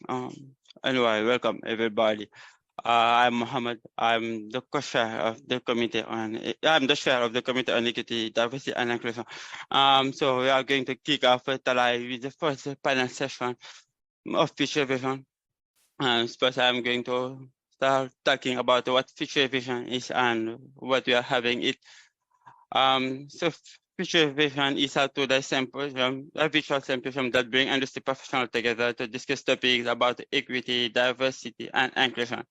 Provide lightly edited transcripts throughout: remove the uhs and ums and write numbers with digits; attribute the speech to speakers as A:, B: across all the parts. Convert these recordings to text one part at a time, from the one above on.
A: Anyway, welcome everybody. I'm Mohammed. I'm the co-chair of the committee on. I'm the chair of the committee on equity, diversity, and inclusion. So we are going to kick off tonight with the first panel session of future vision. First, I'm going to start talking about what future vision is and what we are having it. So future vision is a two-day symposium, a virtual symposium that brings industry professionals together to discuss topics about equity, diversity, and inclusion.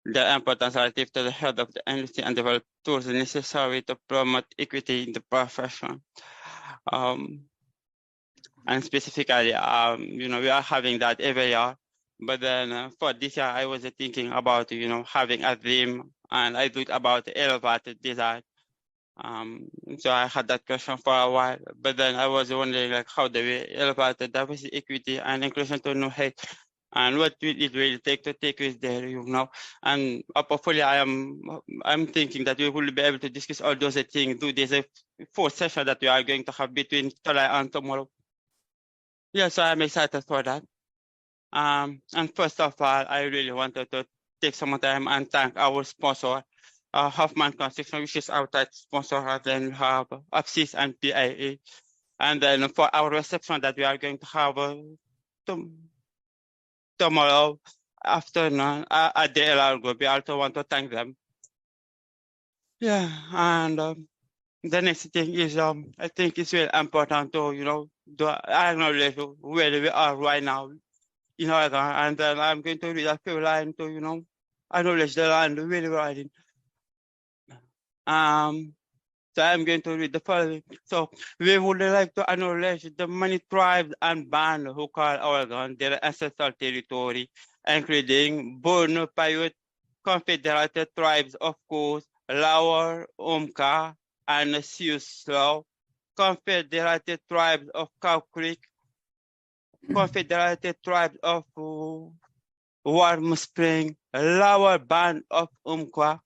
A: The importance relative to the health of the industry and develop tools necessary to promote equity in the profession. And specifically, we are having that every year. But then for this year, I was thinking about, having a theme, and I thought about elevated design. So I had that question for a while, but then I was wondering, like, how do we elevate the diversity, equity, and inclusion to new heights, and what will it really take to take us there, And hopefully, I'm thinking that we will be able to discuss all those things. There's a full session that we are going to have between tonight and tomorrow. Yeah, so I'm excited for that. And first of all, I really wanted to take some time and thank our sponsor, Hoffman Construction, which is our tight sponsor, and then we have APSIS and PIA. And then for our reception that we are going to have tomorrow afternoon at the LR group, we also want to thank them. Yeah, and the next thing is, I think it's really important to, to acknowledge where we are right now in Oregon, and then I'm going to read a few lines to, acknowledge the land really right in. So I'm going to read the following. So we would like to acknowledge the many tribes and bands who call Oregon their ancestral territory, including Bono, Paiute, Confederated Tribes of Coast, Lower, Umka, and Siuslaw, Confederated Tribes of Cow Creek, Confederated Tribes of Warm Spring, Lower Band of Umpqua,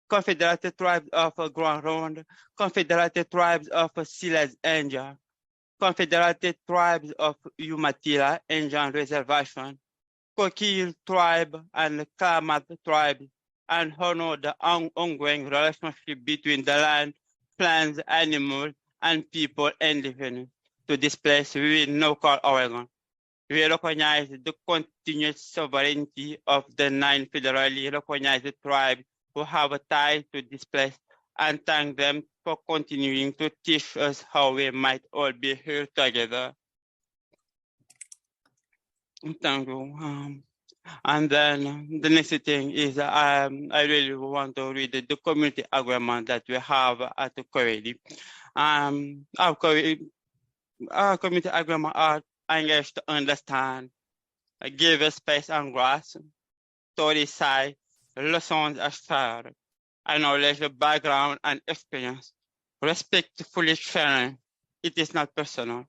A: Confederated Tribes of Grand Ronde, Confederated Tribes of Siles Indian, Confederated Tribes of Umatilla Indian Reservation, Coquille Tribe and Klamath Tribe, and honor the ongoing relationship between the land, plants, animals, and people indigenous to this place we now call Oregon. We recognize the continuous sovereignty of the 9 federally recognized tribes who have a tie to this place, and thank them for continuing to teach us how we might all be here together. Thank you. And then the next thing is I really want to read the community agreement that we have at the Kaley. Our community agreement are engaged to understand, give space and grace, to decide, lessons are shared, acknowledge the background and experience, respectfully sharing, it is not personal,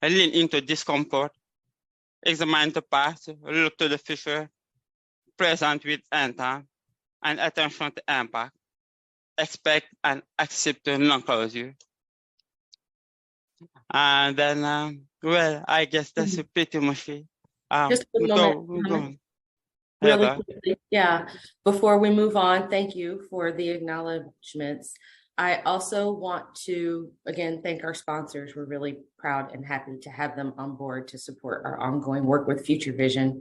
A: lean into discomfort, examine the past, look to the future, present with intent, and attention to impact, expect and accept non-closure. And then, well, I guess that's pretty much it.
B: Just a moment. Really quickly, yeah. Before we move on, thank you for the acknowledgements. I also want to, again, thank our sponsors. We're really proud and happy to have them on board to support our ongoing work with Future Vision.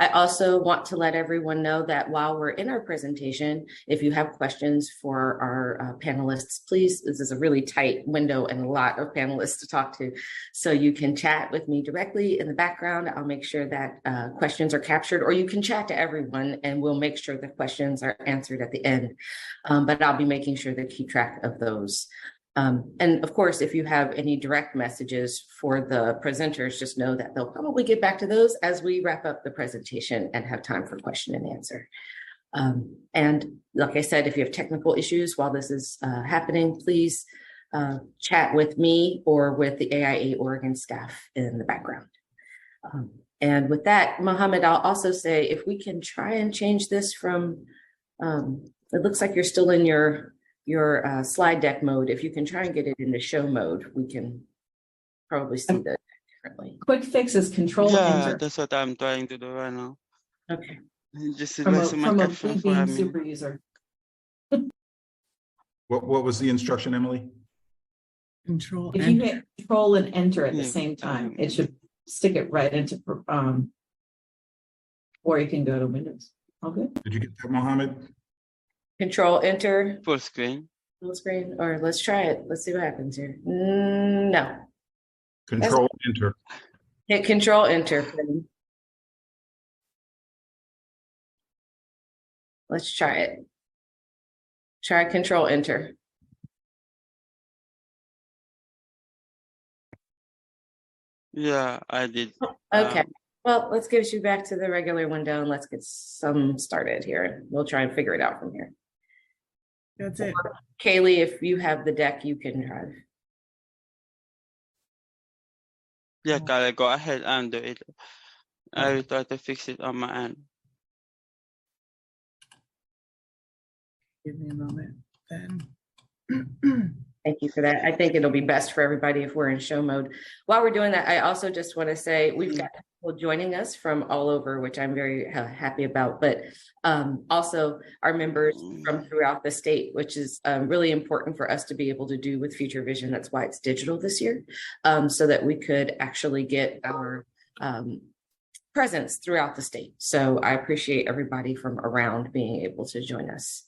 B: I also want to let everyone know that while we're in our presentation, if you have questions for our panelists, please, this is a really tight window and a lot of panelists to talk to. So you can chat with me directly in the background. I'll make sure that questions are captured, or you can chat to everyone and we'll make sure the questions are answered at the end. But I'll be making sure to keep track of those. And of course, if you have any direct messages for the presenters, just know that they'll probably get back to those as we wrap up the presentation and have time for question and answer. And like I said, if you have technical issues while this is happening, please chat with me or with the AIA Oregon staff in the background. And with that, Mohammed, I'll also say, if we can try and change this from, it looks like you're still in your slide deck mode. If you can try and get it into show mode, we can probably see that. currently.
C: Quick fix is control
A: Yeah,
C: enter
A: that's what I'm trying to do right now.
B: Okay.
A: Just
C: from
A: less my
C: a
A: caption
C: blue
A: for
C: bean
A: me.
C: super user.
D: What was the instruction, Emily?
E: Control
C: If
E: enter.
C: you hit control and enter at the
A: Yeah,
C: same time, it should stick it right into, or you can go to Windows. All good.
D: Did you get that, Mohammed?
B: Control enter
A: Full screen.
B: full screen, or let's try it. Let's see what happens here. No.
D: Control enter.
B: Hit control enter. Please. Let's try it. Try control enter.
A: Yeah, I did.
B: Okay. Well, let's give you back to the regular window and let's get some started here. We'll try and figure it out from here.
E: That's it.
B: Kaley, if you have the deck, you can drive.
A: Yeah, Kaley, go ahead and do it. I will try to fix it on my end.
E: Give me a moment then.
B: Thank you for that. I think it'll be best for everybody if we're in show mode. While we're doing that, I also just want to say we've got people joining us from all over, which I'm very happy about, but also our members from throughout the state, which is really important for us to be able to do with Future Vision. That's why it's digital this year, so that we could actually get our presence throughout the state. So I appreciate everybody from around being able to join us.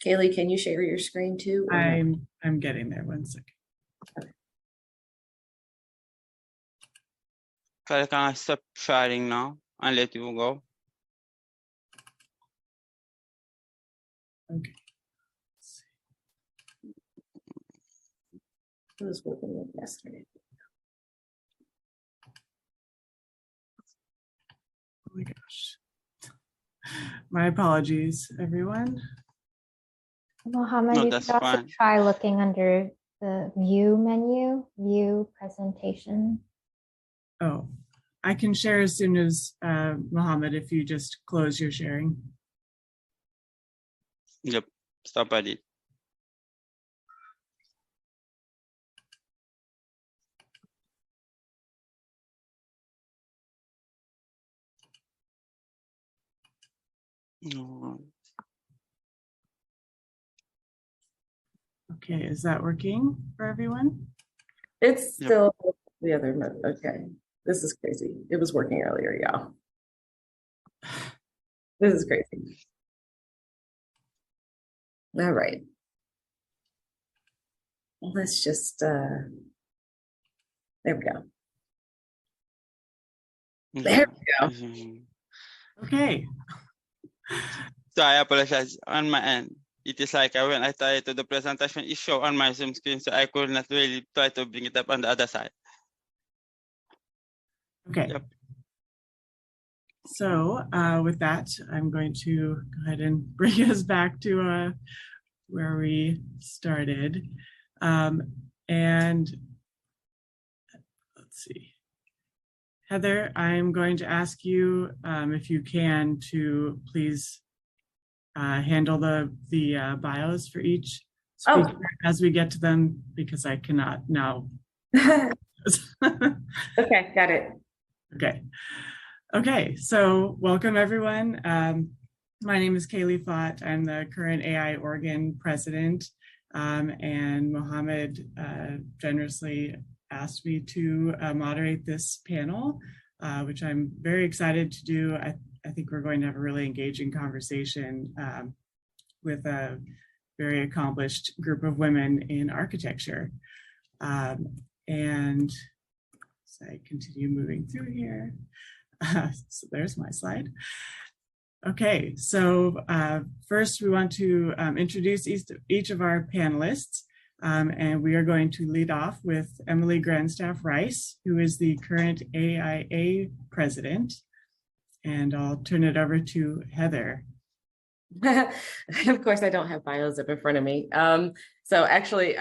B: Kaley, can you share your screen too?
E: I'm getting there. 1 second.
A: Kaley, can I stop sharing now and let you go?
E: Okay.
B: Who was working with yesterday?
E: Oh my gosh. My apologies, everyone.
F: Mohammed,
A: No,
F: you
A: that's
F: could also
A: fine.
F: try looking under the view menu, view presentation.
E: Oh, I can share as soon as Mohammed, if you just close your sharing.
A: Yep, stop at it. No.
E: Okay, is that working for everyone?
B: It's
A: Yep.
B: still the other mode. Okay. This is crazy. It was working earlier, y'all. This is crazy. All right. Let's just, there we go. There we go.
E: Okay.
A: So I apologize on my end. It is like when I tried to the presentation, it showed on my Zoom screen, so I could not really try to bring it up on the other side.
E: Okay.
A: Yep.
E: So with that, I'm going to go ahead and bring us back to where we started. And let's see. Heather, I'm going to ask you if you can to please handle the bios for each speaker as we get to them, because I cannot now.
B: Okay, got it.
E: Okay, so welcome everyone. My name is Kaley Fought. I'm the current AIA Oregon president, and Mohammed generously asked me to moderate this panel, which I'm very excited to do. I think we're going to have a really engaging conversation with a very accomplished group of women in architecture. And so I continue moving through here. So there's my slide. Okay, so first we want to introduce each of our panelists. And we are going to lead off with Emily Grandstaff-Rice, who is the current AIA president. And I'll turn it over to Heather.
B: Of course, I don't have bios up in front of me. So actually,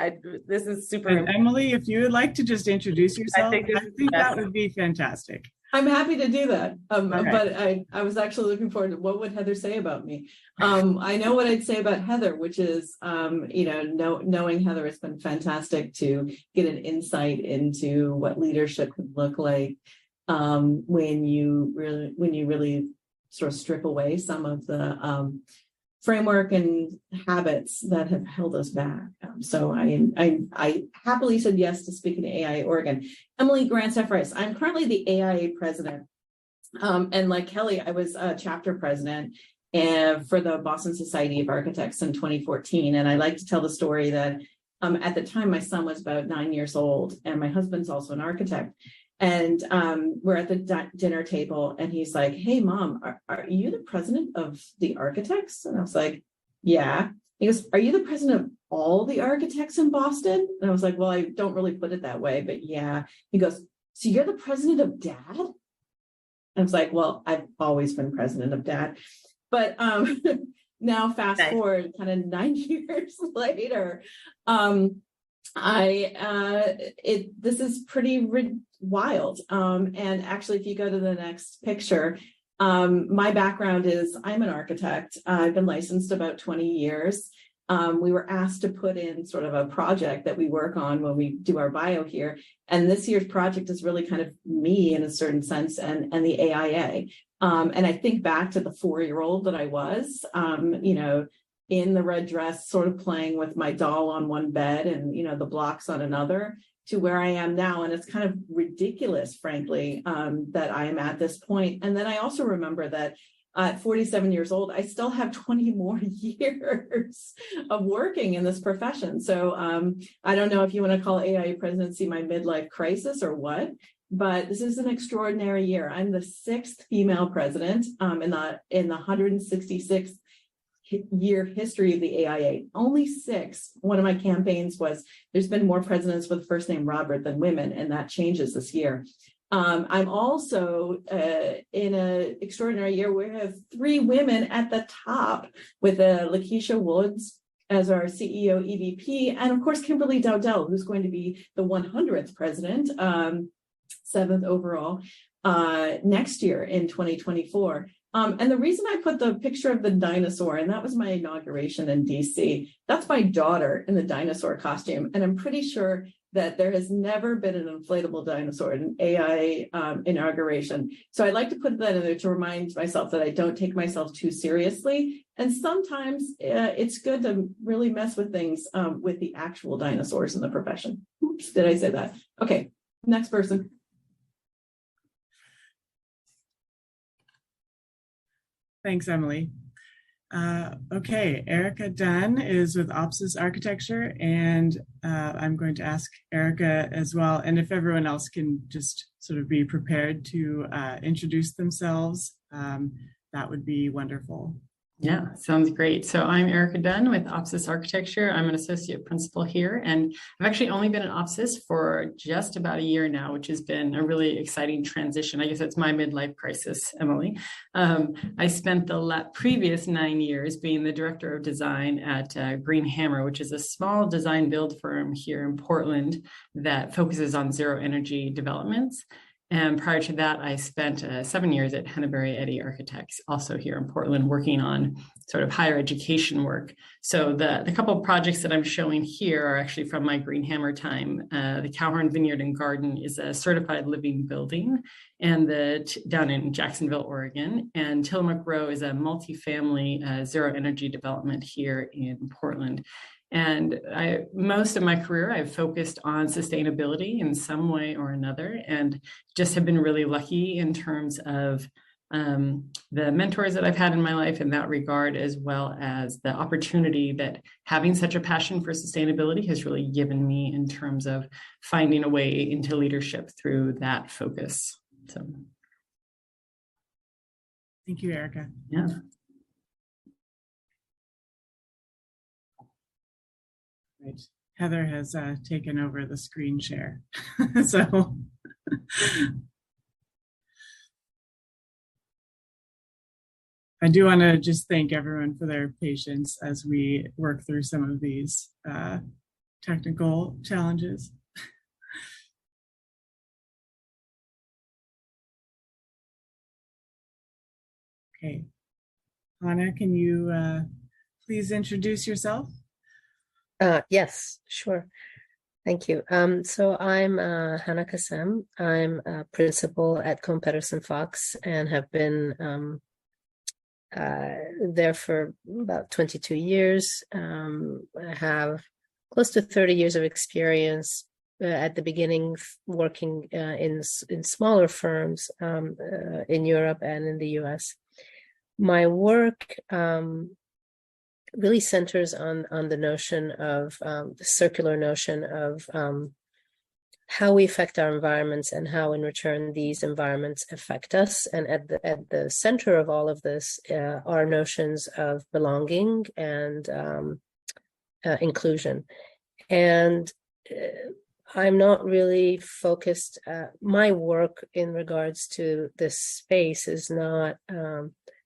B: this is super
E: And Emily, if you would like to just introduce yourself, I think that would be fantastic.
C: I'm happy to do that.
E: Okay.
C: But I was actually looking forward to what would Heather say about me. I know what I'd say about Heather, which is, knowing Heather, it's been fantastic to get an insight into what leadership can look like when you really sort of strip away some of the framework and habits that have held us back. So I happily said yes to speaking to AIA Oregon. Emily Grandstaff-Rice, I'm currently the AIA president. And like Kelly, I was a chapter president for the Boston Society of Architects in 2014. And I like to tell the story that at the time, my son was about 9 years old, and my husband's also an architect. And we're at the dinner table, and he's like, "Hey, Mom, are you the president of the architects?" And I was like, "Yeah." He goes, "Are you the president of all the architects in Boston?" And I was like, "Well, I don't really put it that way, but yeah." He goes, "So you're the president of Dad?" And I was like, "Well, I've always been president of Dad." But now fast forward kind of 9 years later, this is pretty wild. And actually, if you go to the next picture, my background is I'm an architect. I've been licensed about 20 years. We were asked to put in sort of a project that we work on when we do our bio here. And this year's project is really kind of me in a certain sense and the AIA. And I think back to the 4-year-old that I was, in the red dress, sort of playing with my doll on one bed and, the blocks on another, to where I am now. And it's kind of ridiculous, frankly, that I am at this point. And then I also remember that at 47 years old, I still have 20 more years of working in this profession. So I don't know if you want to call AIA presidency my midlife crisis or what, but this is an extraordinary year. I'm the 6th female president in the 166th year history of the AIA. Only 6. One of my campaigns was there's been more presidents with the first name Robert than women, and that changes this year. I'm also in an extraordinary year. We have 3 women at the top, with Lakeisha Woods as our CEO EVP, and of course Kimberly Dowdell, who's going to be the 100th president, 7th overall, next year in 2024. And the reason I put the picture of the dinosaur, and that was my inauguration in DC, that's my daughter in the dinosaur costume. And I'm pretty sure that there has never been an inflatable dinosaur in an AIA inauguration. So I like to put that in there to remind myself that I don't take myself too seriously. And sometimes it's good to really mess with things with the actual dinosaurs in the profession. Oops, did I say that? Okay, next person.
E: Thanks, Emily. Okay, Erica Dunn is with OPSIS Architecture, and I'm going to ask Erica as well. And if everyone else can just sort of be prepared to introduce themselves, that would be wonderful.
G: Yeah, sounds great. So I'm Erica Dunn with OPSIS Architecture. I'm an associate principal here, and I've actually only been at OPSIS for just about a year now, which has been a really exciting transition. I guess it's my midlife crisis, Emily. I spent the previous 9 years being the director of design at Green Hammer, which is a small design build firm here in Portland that focuses on zero energy developments. And prior to that, I spent 7 years at Henneberry Eddy Architects, also here in Portland, working on sort of higher education work. So the couple of projects that I'm showing here are actually from my Green Hammer time. The Cowhorn Vineyard and Garden is a certified living building, and down in Jacksonville, Oregon. And Tillamook Row is a multifamily zero energy development here in Portland. And most of my career, I've focused on sustainability in some way or another, and just have been really lucky in terms of the mentors that I've had in my life in that regard, as well as the opportunity that having such a passion for sustainability has really given me in terms of finding a way into leadership through that focus. So,
E: thank you, Erica.
G: Yeah.
E: Right. Heather has taken over the screen share. So I do want to just thank everyone for their patience as we work through some of these technical challenges. Okay. Hannah, can you please introduce yourself?
H: Yes, sure. Thank you. So I'm Hannah Kassem. I'm a principal at Cohn Pedersen Fox and have been there for about 22 years. I have close to 30 years of experience at the beginning working in smaller firms in Europe and in the US. My work really centers on the notion of the circular notion of how we affect our environments and how in return these environments affect us. And at the center of all of this are notions of belonging and inclusion. And I'm not really focused, my work in regards to this space is not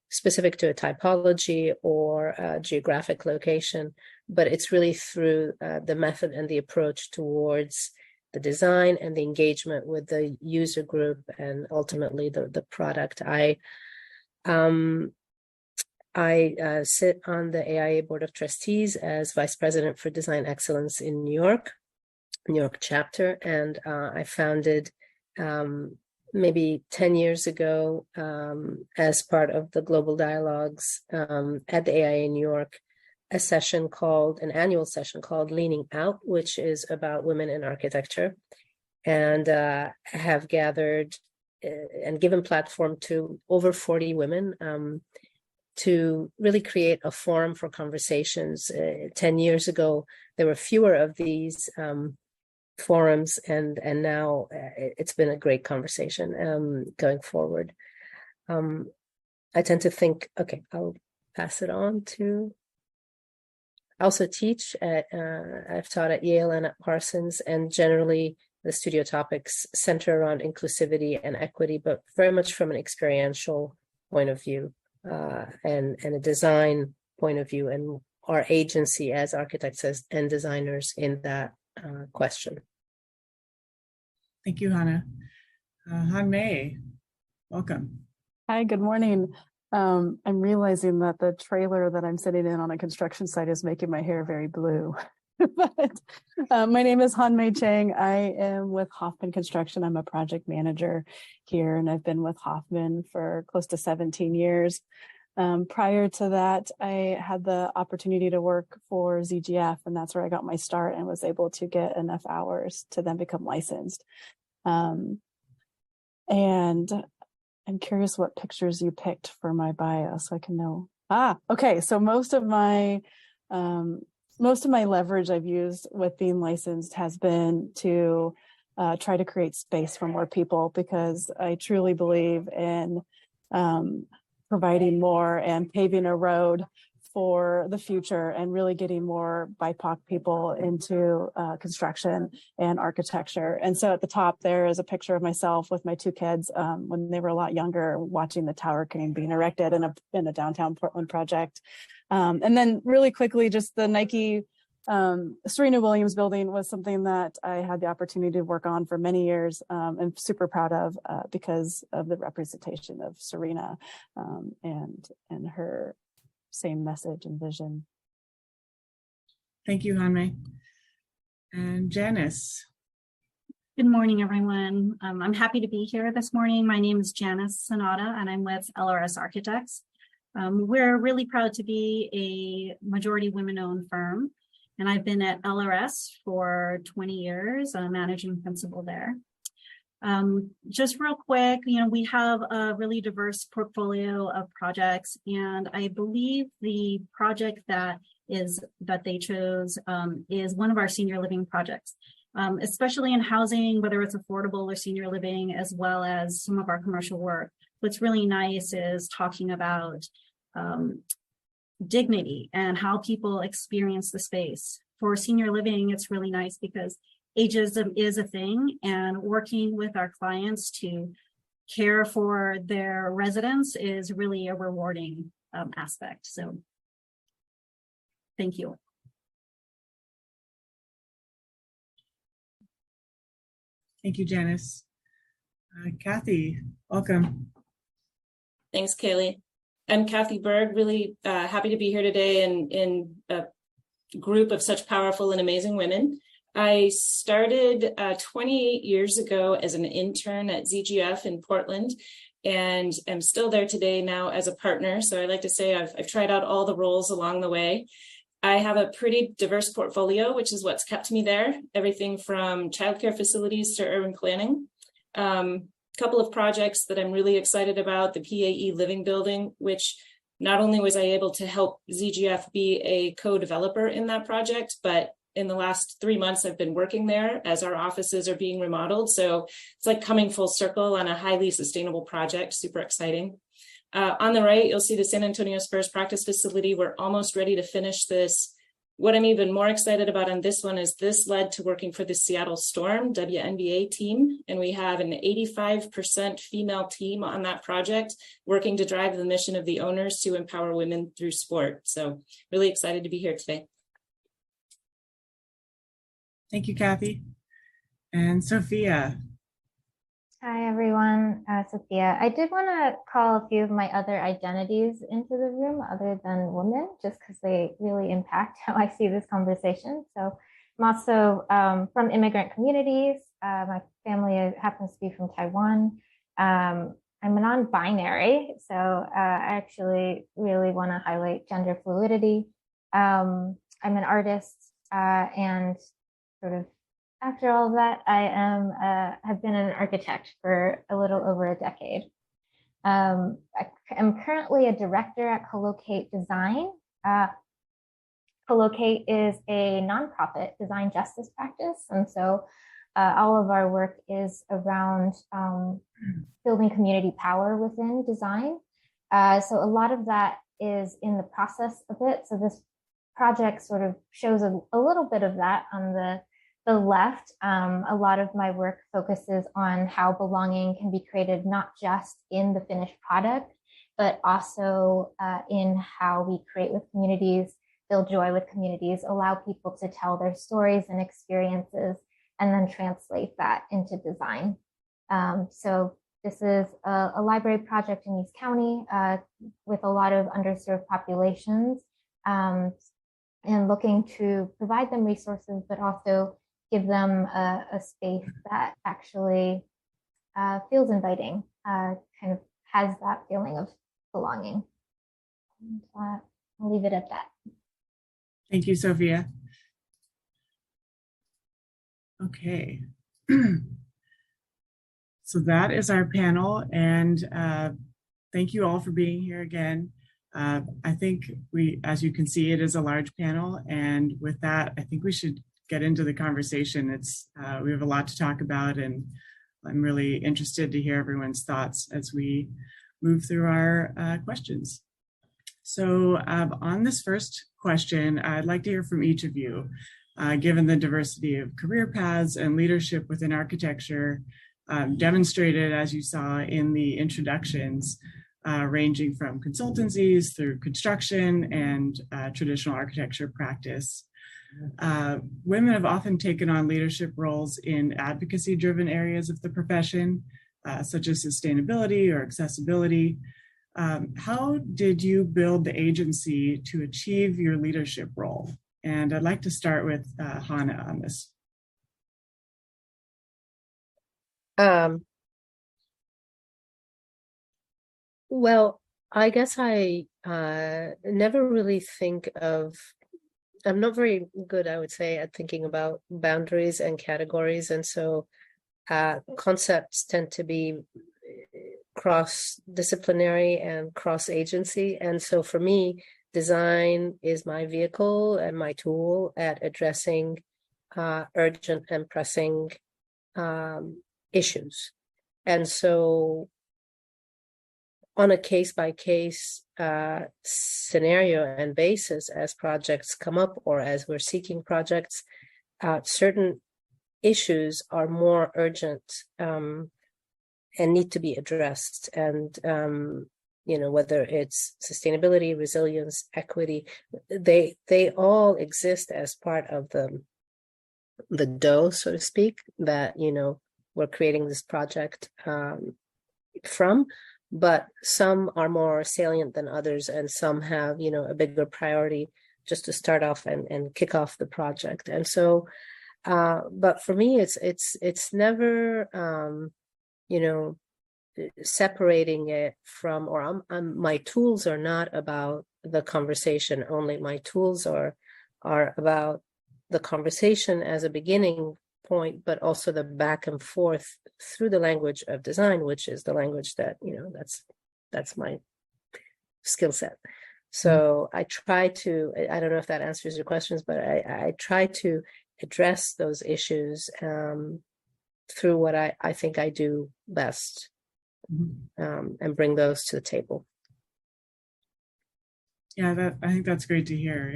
H: specific to a typology or a geographic location, but it's really through the method and the approach towards the design and the engagement with the user group and ultimately the product. I sit on the AIA Board of Trustees as Vice President for Design Excellence in New York chapter, and I founded maybe 10 years ago as part of the Global Dialogues at the AIA New York, an annual session called Leaning Out, which is about women in architecture, and have gathered and given platform to over 40 women to really create a forum for conversations. 10 years ago, there were fewer of these forums, and now it's been a great conversation going forward. I tend to think, okay, I'll pass it on to, I also teach at, I've taught at Yale and at Parsons, and generally the studio topics center around inclusivity and equity, but very much from an experiential point of view and a design point of view, and our agency as architects and designers in that question.
E: Thank you, Hannah. Han Mei, welcome.
I: Hi, good morning. I'm realizing that the trailer that I'm sitting in on a construction site is making my hair very blue. But my name is Han Mei Chang. I am with Hoffman Construction. I'm a project manager here, and I've been with Hoffman for close to 17 years. Prior to that, I had the opportunity to work for ZGF, and that's where I got my start and was able to get enough hours to then become licensed. And I'm curious what pictures you picked for my bio so I can know. Okay. So most of my leverage I've used with being licensed has been to try to create space for more people, because I truly believe in providing more and paving a road for the future and really getting more BIPOC people into construction and architecture. And so at the top there is a picture of myself with my two kids when they were a lot younger, watching the tower crane being erected in a downtown Portland project. And then really quickly, just the Nike Serena Williams building was something that I had the opportunity to work on for many years. I'm super proud of because of the representation of Serena and her same message and vision.
E: Thank you, Han-Mei. And Janice.
J: Good morning, everyone. I'm happy to be here this morning. My name is Janice Sonata, and I'm with LRS Architects. We're really proud to be a majority women-owned firm, and I've been at LRS for 20 years, managing principal there. Just real quick, we have a really diverse portfolio of projects, and I believe the project that they chose is one of our senior living projects, especially in housing, whether it's affordable or senior living, as well as some of our commercial work. What's really nice is talking about dignity and how people experience the space. For senior living, it's really nice because ageism is a thing, and working with our clients to care for their residents is really a rewarding aspect. So thank you.
E: Thank you, Janice. Kathy, welcome.
K: Thanks, Kaley. I'm Kathy Berg, really happy to be here today in a group of such powerful and amazing women. I started 28 years ago as an intern at ZGF in Portland, and am still there today now as a partner. So I like to say I've tried out all the roles along the way. I have a pretty diverse portfolio, which is what's kept me there. Everything from childcare facilities to urban planning. Couple of projects that I'm really excited about, the PAE Living Building, which not only was I able to help ZGF be a co-developer in that project, but in the last 3 months, I've been working there as our offices are being remodeled. So it's like coming full circle on a highly sustainable project, super exciting. On the right, you'll see the San Antonio Spurs practice facility. We're almost ready to finish this. What I'm even more excited about on this one is this led to working for the Seattle Storm WNBA team. And we have an 85% female team on that project working to drive the mission of the owners to empower women through sport. So really excited to be here today.
E: Thank you, Kathy. And Sophia.
F: Hi, everyone. Sophia. I did want to call a few of my other identities into the room other than women, just because they really impact how I see this conversation. So I'm also from immigrant communities. My family happens to be from Taiwan. I'm a non-binary, so I actually really want to highlight gender fluidity. I'm an artist, and sort of after all of that, I have been an architect for a little over a decade. I am currently a director at Collocate Design. Collocate is a nonprofit design justice practice, and so all of our work is around building community power within design. So a lot of that is in the process of it. So this project sort of shows a little bit of that on the left. A lot of my work focuses on how belonging can be created not just in the finished product, but also in how we create with communities, build joy with communities, allow people to tell their stories and experiences, and then translate that into design. So this is a library project in East County with a lot of underserved populations, and looking to provide them resources, but also give them a space that actually feels inviting, kind of has that feeling of belonging. And, I'll leave it at that.
E: Thank you, Sophia. Okay. So that is our panel, and thank you all for being here again. I think as you can see, it is a large panel, and with that, I think we should get into the conversation. We have a lot to talk about, and I'm really interested to hear everyone's thoughts as we move through our questions. So on this first question, I'd like to hear from each of you, given the diversity of career paths and leadership within architecture, demonstrated, as you saw in the introductions, ranging from consultancies through construction and traditional architecture practice. Women have often taken on leadership roles in advocacy-driven areas of the profession, such as sustainability or accessibility. How did you build the agency to achieve your leadership role? And I'd like to start with Hannah on this.
H: Well, I guess I never really think of, I'm not very good, I would say, at thinking about boundaries and categories. And so concepts tend to be cross-disciplinary and cross-agency. And so for me, design is my vehicle and my tool at addressing urgent and pressing issues. And so on a case-by-case scenario and basis, as projects come up or as we're seeking projects, certain issues are more urgent and need to be addressed. And, whether it's sustainability, resilience, equity, they all exist as part of the dough, so to speak, that, we're creating this project pick from, but some are more salient than others, and some have, a bigger priority just to start off and kick off the project. And so, but for me, it's never, separating it from, or my tools are not about the conversation only. My tools are about the conversation as a beginning point, but also the back and forth through the language of design, which is the language that, that's my skill set. So I try to, I don't know if that answers your questions, but I try to address those issues through what I think I do best, and bring those to the table.
E: Yeah, I think that's great to hear.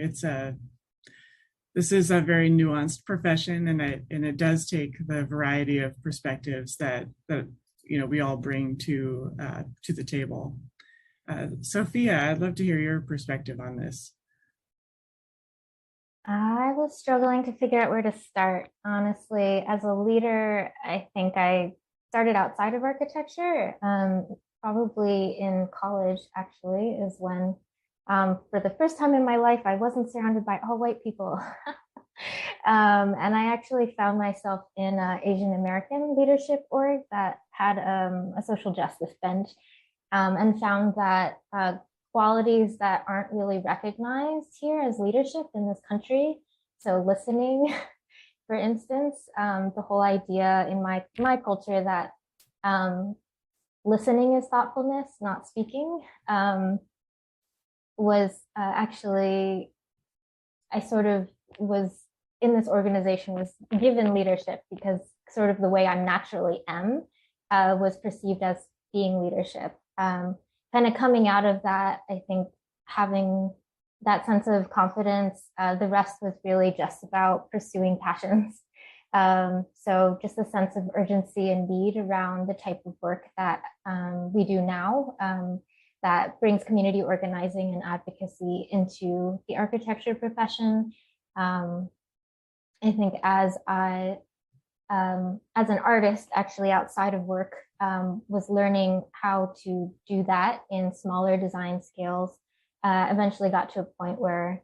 E: This is a very nuanced profession, and it does take the variety of perspectives that we all bring to the table. Sophia, I'd love to hear your perspective on this.
F: I was struggling to figure out where to start. Honestly, as a leader, I think I started outside of architecture. Probably in college, actually, is when, for the first time in my life, I wasn't surrounded by all white people. And I actually found myself in an Asian American leadership org that had a social justice bench, and found that qualities that aren't really recognized here as leadership in this country. So listening, for instance, the whole idea in my culture that listening is thoughtfulness, not speaking, was actually, I sort of was in this organization, was given leadership because sort of the way I naturally am was perceived as being leadership. Kind of coming out of that, I think having that sense of confidence, the rest was really just about pursuing passions. So just a sense of urgency and need around the type of work that we do now, that brings community organizing and advocacy into the architecture profession. I think as an artist, actually outside of work, was learning how to do that in smaller design scales. Eventually got to a point where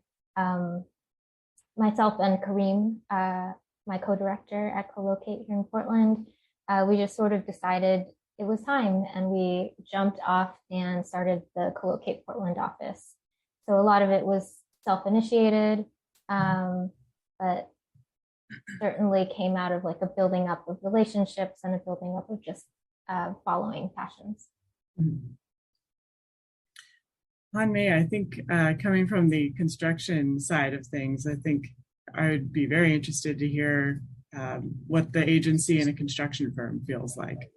F: myself and Kareem, my co-director at Co-Locate here in Portland, we just sort of decided it was time, and we jumped off and started the Co-Locate Portland office. So a lot of it was self-initiated, but certainly came out of like a building up of relationships and a building up of just following passions.
E: Hanmei, I think coming from the construction side of things, I think I would be very interested to hear what the agency in a construction firm feels like.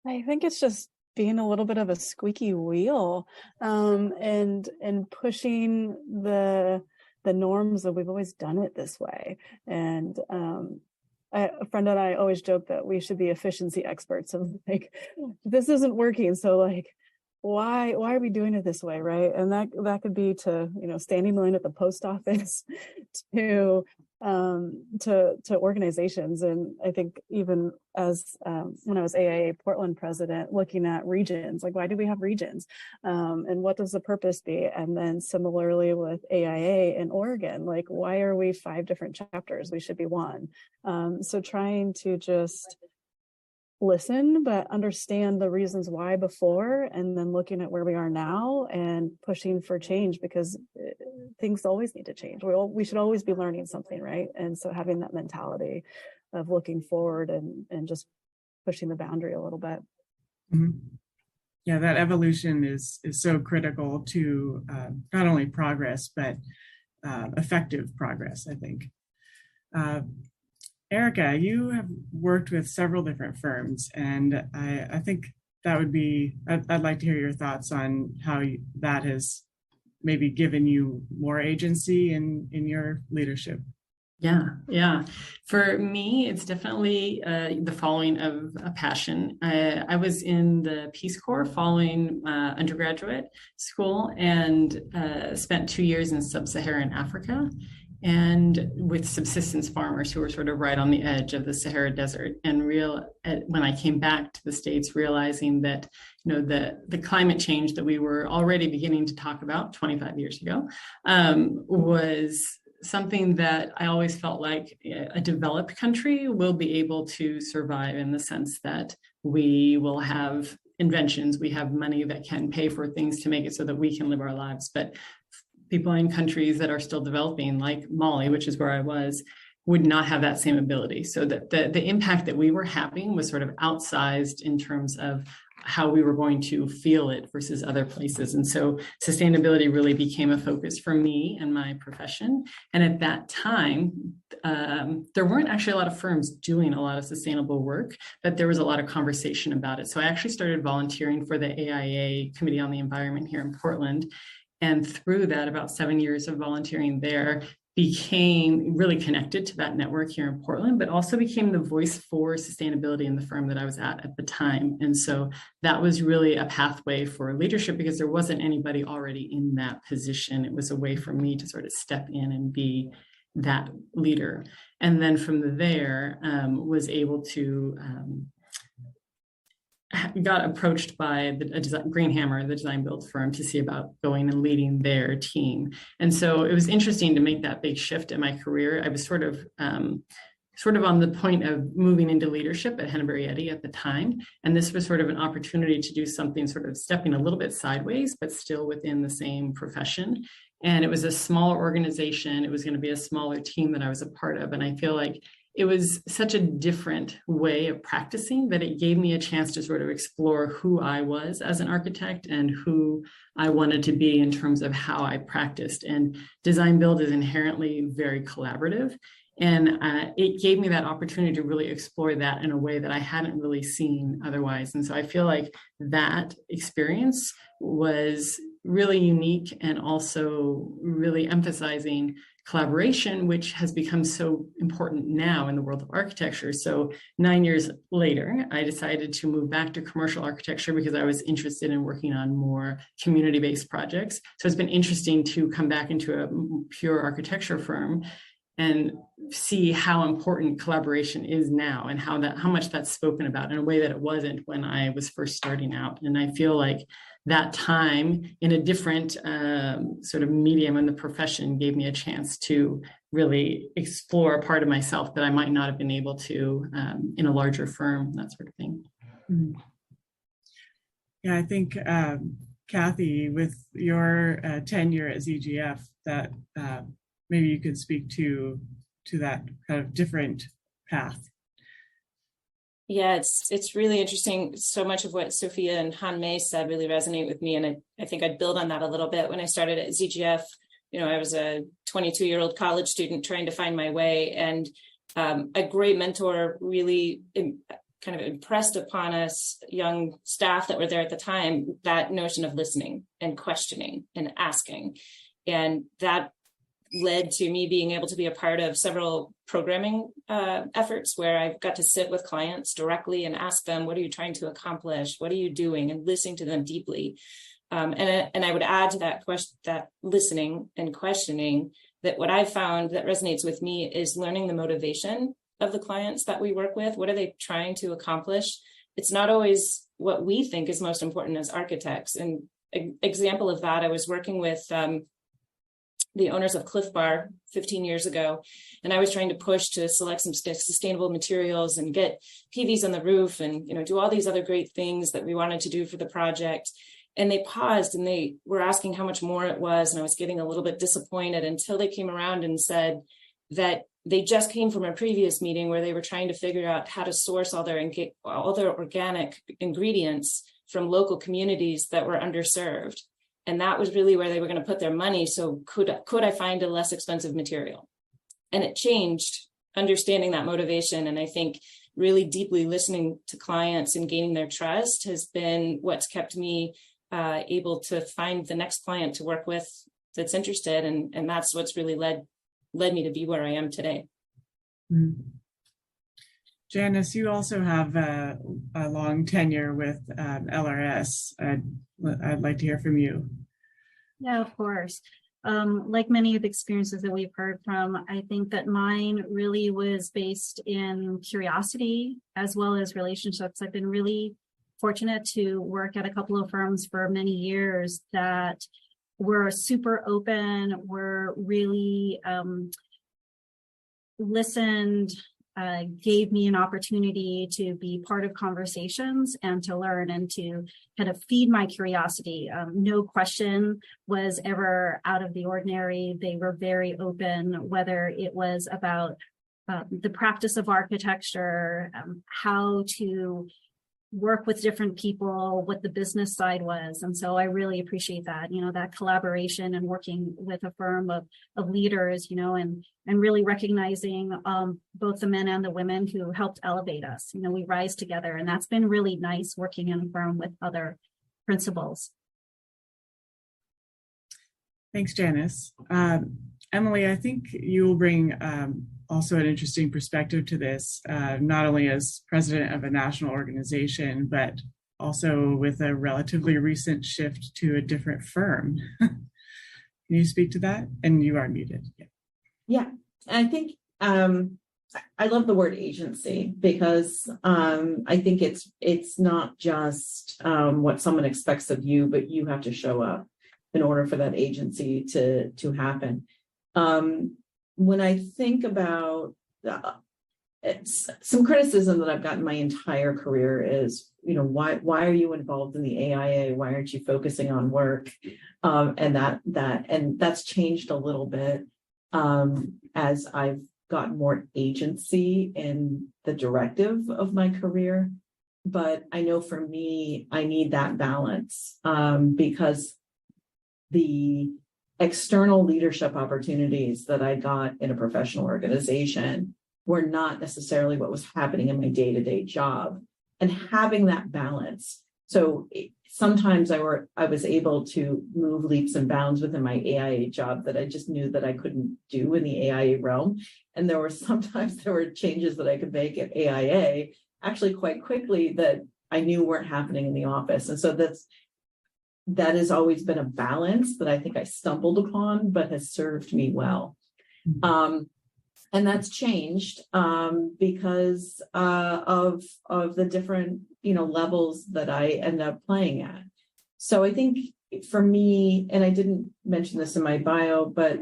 I: I think it's just being a little bit of a squeaky wheel, and pushing the norms that we've always done it this way. And a friend and I always joke that we should be efficiency experts of like, this isn't working, so like, why are we doing it this way, right? And that could be to standing in line at the post office, to organizations. And I think even as when I was AIA Portland president, looking at regions, like why do we have regions, and what does the purpose be? And then similarly with AIA in Oregon, like why are we 5 different chapters? We should be 1. So trying to just listen, but understand the reasons why before, and then looking at where we are now and pushing for change, because things always need to change. We should always be learning something, right? And so having that mentality of looking forward and just pushing the boundary a little bit.
E: Mm-hmm. Yeah, that evolution is so critical to not only progress, but effective progress, I think. Erica, you have worked with several different firms, and I think that would be, I'd like to hear your thoughts on how that has maybe given you more agency in your leadership.
G: Yeah. For me, it's definitely the following of a passion. I was in the Peace Corps following undergraduate school, and spent 2 years in sub-Saharan Africa. and with subsistence farmers who were sort of right on the edge of the Sahara Desert. And when I came back to the States, realizing that the climate change that we were already beginning to talk about 25 years ago was something that I always felt like a developed country will be able to survive, in the sense that we will have inventions, we have money that can pay for things to make it so that we can live our lives. But people in countries that are still developing, like Mali, which is where I was, would not have that same ability. So that the impact that we were having was sort of outsized in terms of how we were going to feel it versus other places. And so sustainability really became a focus for me and my profession. And at that time, there weren't actually a lot of firms doing a lot of sustainable work, but there was a lot of conversation about it. So I actually started volunteering for the AIA Committee on the Environment here in Portland. And through that, about 7 years of volunteering there, became really connected to that network here in Portland, but also became the voice for sustainability in the firm that I was at the time. And so that was really a pathway for leadership, because there wasn't anybody already in that position. It was a way for me to sort of step in and be that leader. And then from there, was able to got approached by Green Hammer, the design build firm, to see about going and leading their team. And so it was interesting to make that big shift in my career. I was sort of on the point of moving into leadership at Henneberry Eddy at the time. And this was sort of an opportunity to do something sort of stepping a little bit sideways, but still within the same profession. And it was a smaller organization. It was going to be a smaller team that I was a part of. And I feel like it was such a different way of practicing that it gave me a chance to sort of explore who I was as an architect and who I wanted to be in terms of how I practiced. And design build is inherently very collaborative. And it gave me that opportunity to really explore that in a way that I hadn't really seen otherwise. And so I feel like that experience was really unique, and also really emphasizing collaboration, which has become so important now in the world of architecture. So 9 years later, I decided to move back to commercial architecture because I was interested in working on more community-based projects. So it's been interesting to come back into a pure architecture firm and see how important collaboration is now, and how much that's spoken about in a way that it wasn't when I was first starting out. And I feel like that time in a different sort of medium in the profession gave me a chance to really explore a part of myself that I might not have been able to in a larger firm, that sort of thing.
E: Mm-hmm. Yeah, I think, Kathy, with your tenure at ZGF, that maybe you could speak to that kind of different path.
K: Yeah, it's really interesting. So much of what Sophia and Han Mei said really resonate with me. And I think I'd build on that a little bit. When I started at ZGF, I was a 22-year-old college student trying to find my way. And a great mentor really kind of impressed upon us young staff that were there at the time, that notion of listening and questioning and asking. And that led to me being able to be a part of several programming efforts where I've got to sit with clients directly and ask them, what are you trying to accomplish? What are you doing? And listening to them deeply. And I would add to that that listening and questioning, that what I found that resonates with me is learning the motivation of the clients that we work with. What are they trying to accomplish? It's not always what we think is most important as architects. And an example of that, I was working with the owners of Cliff Bar 15 years ago. And I was trying to push to select some sustainable materials and get PVs on the roof and, do all these other great things that we wanted to do for the project. And they paused and they were asking how much more it was. And I was getting a little bit disappointed until they came around and said that they just came from a previous meeting where they were trying to figure out how to source all their organic ingredients from local communities that were underserved. And that was really where they were going to put their money. So could I find a less expensive material? And it changed, understanding that motivation. And I think really deeply listening to clients and gaining their trust has been what's kept me able to find the next client to work with that's interested. And that's what's really led me to be where I am today.
E: Mm-hmm. Janice, you also have a long tenure with LRS. I'd like to hear from you.
J: Yeah, of course. like many of the experiences that we've heard from, I think that mine really was based in curiosity as well as relationships. I've been really fortunate to work at a couple of firms for many years that were super open, were really listened, gave me an opportunity to be part of conversations and to learn and to kind of feed my curiosity. No question was ever out of the ordinary. They were very open, whether it was about the practice of architecture, how to work with different people, what the business side was. And so I really appreciate that, that collaboration and working with a firm of leaders, and really recognizing both the men and the women who helped elevate us. We rise together, and that's been really nice working in a firm with other principals.
E: Thanks, Janice. Emily, I think you will bring also an interesting perspective to this, not only as president of a national organization, but also with a relatively recent shift to a different firm. Can you speak to that? And you are muted.
C: Yeah, I think I love the word agency because I think it's not just what someone expects of you, but you have to show up in order for that agency to happen. When I think about some criticism that I've gotten my entire career is, why are you involved in the AIA? Why aren't you focusing on work? And that's changed a little bit as I've gotten more agency in the directive of my career. But I know for me, I need that balance because the external leadership opportunities that I got in a professional organization were not necessarily what was happening in my day-to-day job, and having that balance. So sometimes I was able to move leaps and bounds within my AIA job that I just knew that I couldn't do in the AIA realm. And there were changes that I could make at AIA actually quite quickly that I knew weren't happening in the office. And so that has always been a balance that I think I stumbled upon, but has served me well. And that's changed because of the different, levels that I end up playing at. So I think for me, and I didn't mention this in my bio, but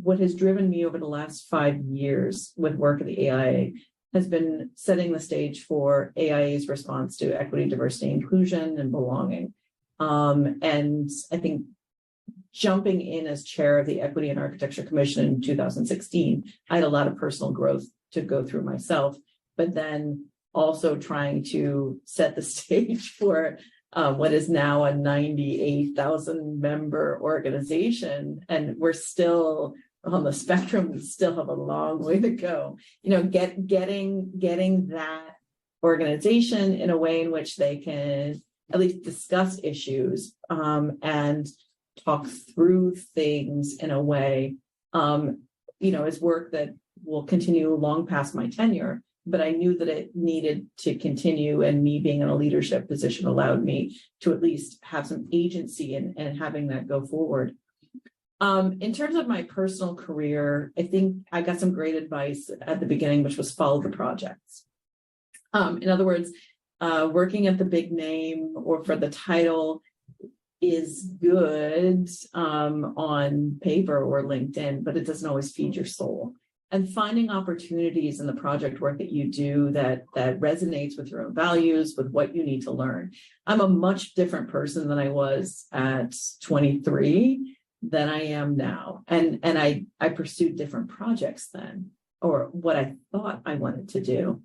C: what has driven me over the last 5 years with work at the AIA has been setting the stage for AIA's response to equity, diversity, inclusion, and belonging. And I think jumping in as chair of the Equity and Architecture Commission in 2016, I had a lot of personal growth to go through myself, but then also trying to set the stage for what is now a 98,000 member organization. And we're still on the spectrum, we still have a long way to go. Getting that organization in a way in which they can at least discuss issues and talk through things in a way, is work that will continue long past my tenure. But I knew that it needed to continue, and me being in a leadership position allowed me to at least have some agency and having that go forward. In terms of my personal career, I think I got some great advice at the beginning, which was follow the projects. In other words, working at the big name or for the title is good on paper or LinkedIn, but it doesn't always feed your soul. And finding opportunities in the project work that you do that resonates with your own values, with what you need to learn. I'm a much different person than I was at 23 than I am now. And I pursued different projects then, or what I thought I wanted to do.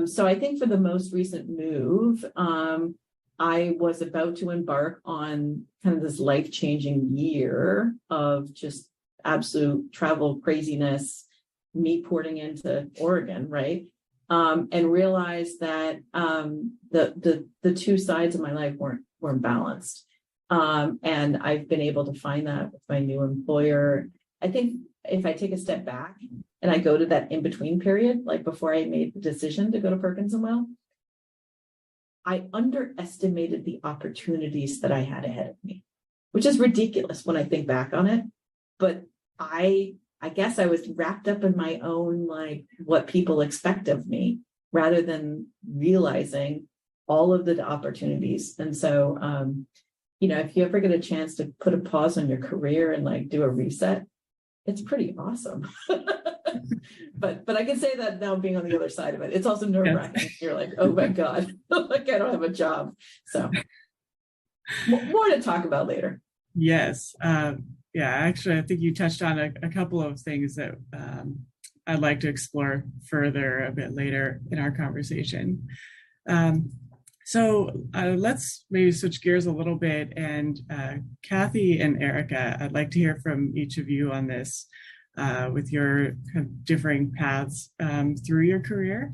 C: So I think for the most recent move, I was about to embark on kind of this life-changing year of just absolute travel craziness, me porting into Oregon, right? And realized that the two sides of my life weren't balanced. And I've been able to find that with my new employer. I think if I take a step back and I go to that in-between period, like before I made the decision to go to Perkins & Will, I underestimated the opportunities that I had ahead of me. which is ridiculous when I think back on it. But I guess I was wrapped up in my own, like, what people expect of me, rather than realizing all of the opportunities. And so, if you ever get a chance to put a pause on your career and like do a reset, it's pretty awesome. but I can say that now, being on the other side of it, it's also nerve-wracking. You're like, oh my God, like I don't have a job. So more to talk about later.
E: Yes. Actually, I think you touched on a couple of things that I'd like to explore further a bit later in our conversation. So let's maybe switch gears a little bit. And Kathy and Erica, I'd like to hear from each of you on this with your kind of differing paths through your career.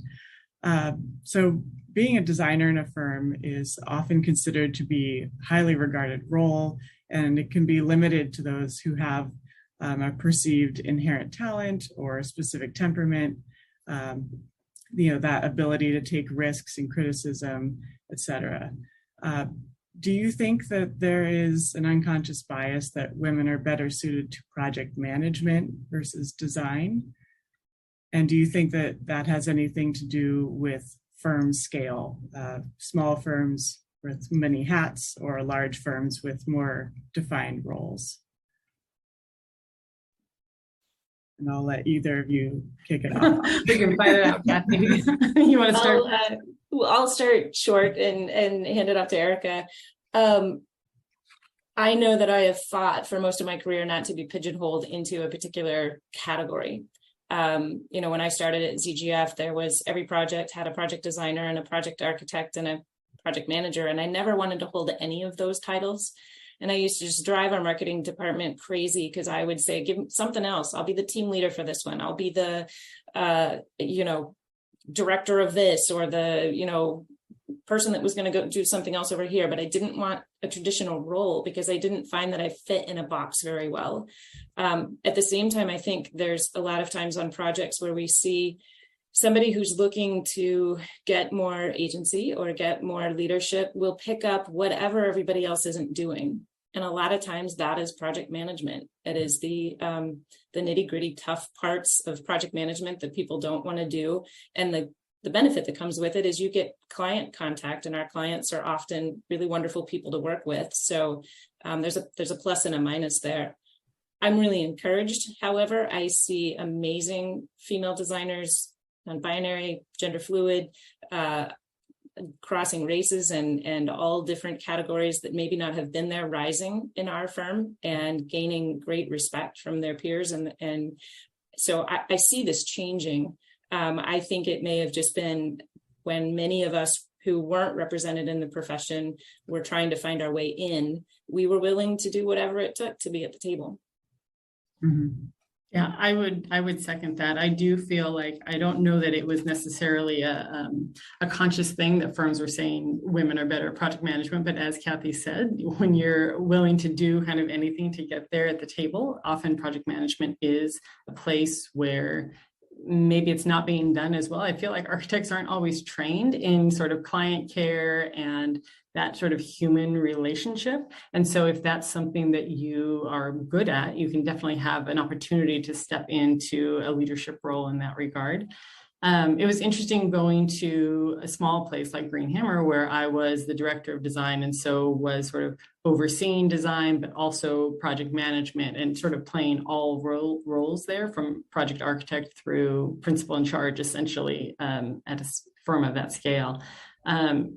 E: So being a designer in a firm is often considered to be a highly regarded role, and it can be limited to those who have a perceived inherent talent or a specific temperament, that ability to take risks and criticism, etc. Do you think that there is an unconscious bias that women are better suited to project management versus design? And do you think that that has anything to do with firm scale, small firms with many hats or large firms with more defined roles? And I'll let either of you kick it off.
G: We can fight it out, Kathy. You want to start?
K: I'll start short and hand it off to Erica. I know that I have fought for most of my career not to be pigeonholed into a particular category. When I started at ZGF, there was every project had a project designer and a project architect and a project manager, and I never wanted to hold any of those titles. And I used to just drive our marketing department crazy because I would say, give me something else. I'll be the team leader for this one. I'll be the, director of this, or the, person that was going to go do something else over here. But I didn't want a traditional role because I didn't find that I fit in a box very well. At the same time, I think there's a lot of times on projects where we see somebody who's looking to get more agency or get more leadership will pick up whatever everybody else isn't doing. And a lot of times that is project management. It is the nitty-gritty tough parts of project management that people don't want to do. And the benefit that comes with it is you get client contact, and our clients are often really wonderful people to work with. So there's a plus and a minus there. I'm really encouraged. However, I see amazing female designers, non-binary, gender fluid, crossing races and all different categories that maybe not have been there, rising in our firm and gaining great respect from their peers. And so I see this changing. I think it may have just been when many of us who weren't represented in the profession were trying to find our way in, we were willing to do whatever it took to be at the table.
G: Mm-hmm. Yeah, I would second that. I do feel like, I don't know that it was necessarily a conscious thing that firms were saying women are better at project management, but as Kathy said, when you're willing to do kind of anything to get there at the table, often project management is a place where maybe it's not being done as well. I feel like architects aren't always trained in sort of client care and that sort of human relationship. And so if that's something that you are good at, you can definitely have an opportunity to step into a leadership role in that regard. It was interesting going to a small place like Green Hammer, where I was the director of design, and so was sort of overseeing design, but also project management, and sort of playing all roles there, from project architect through principal in charge, essentially, at a firm of that scale.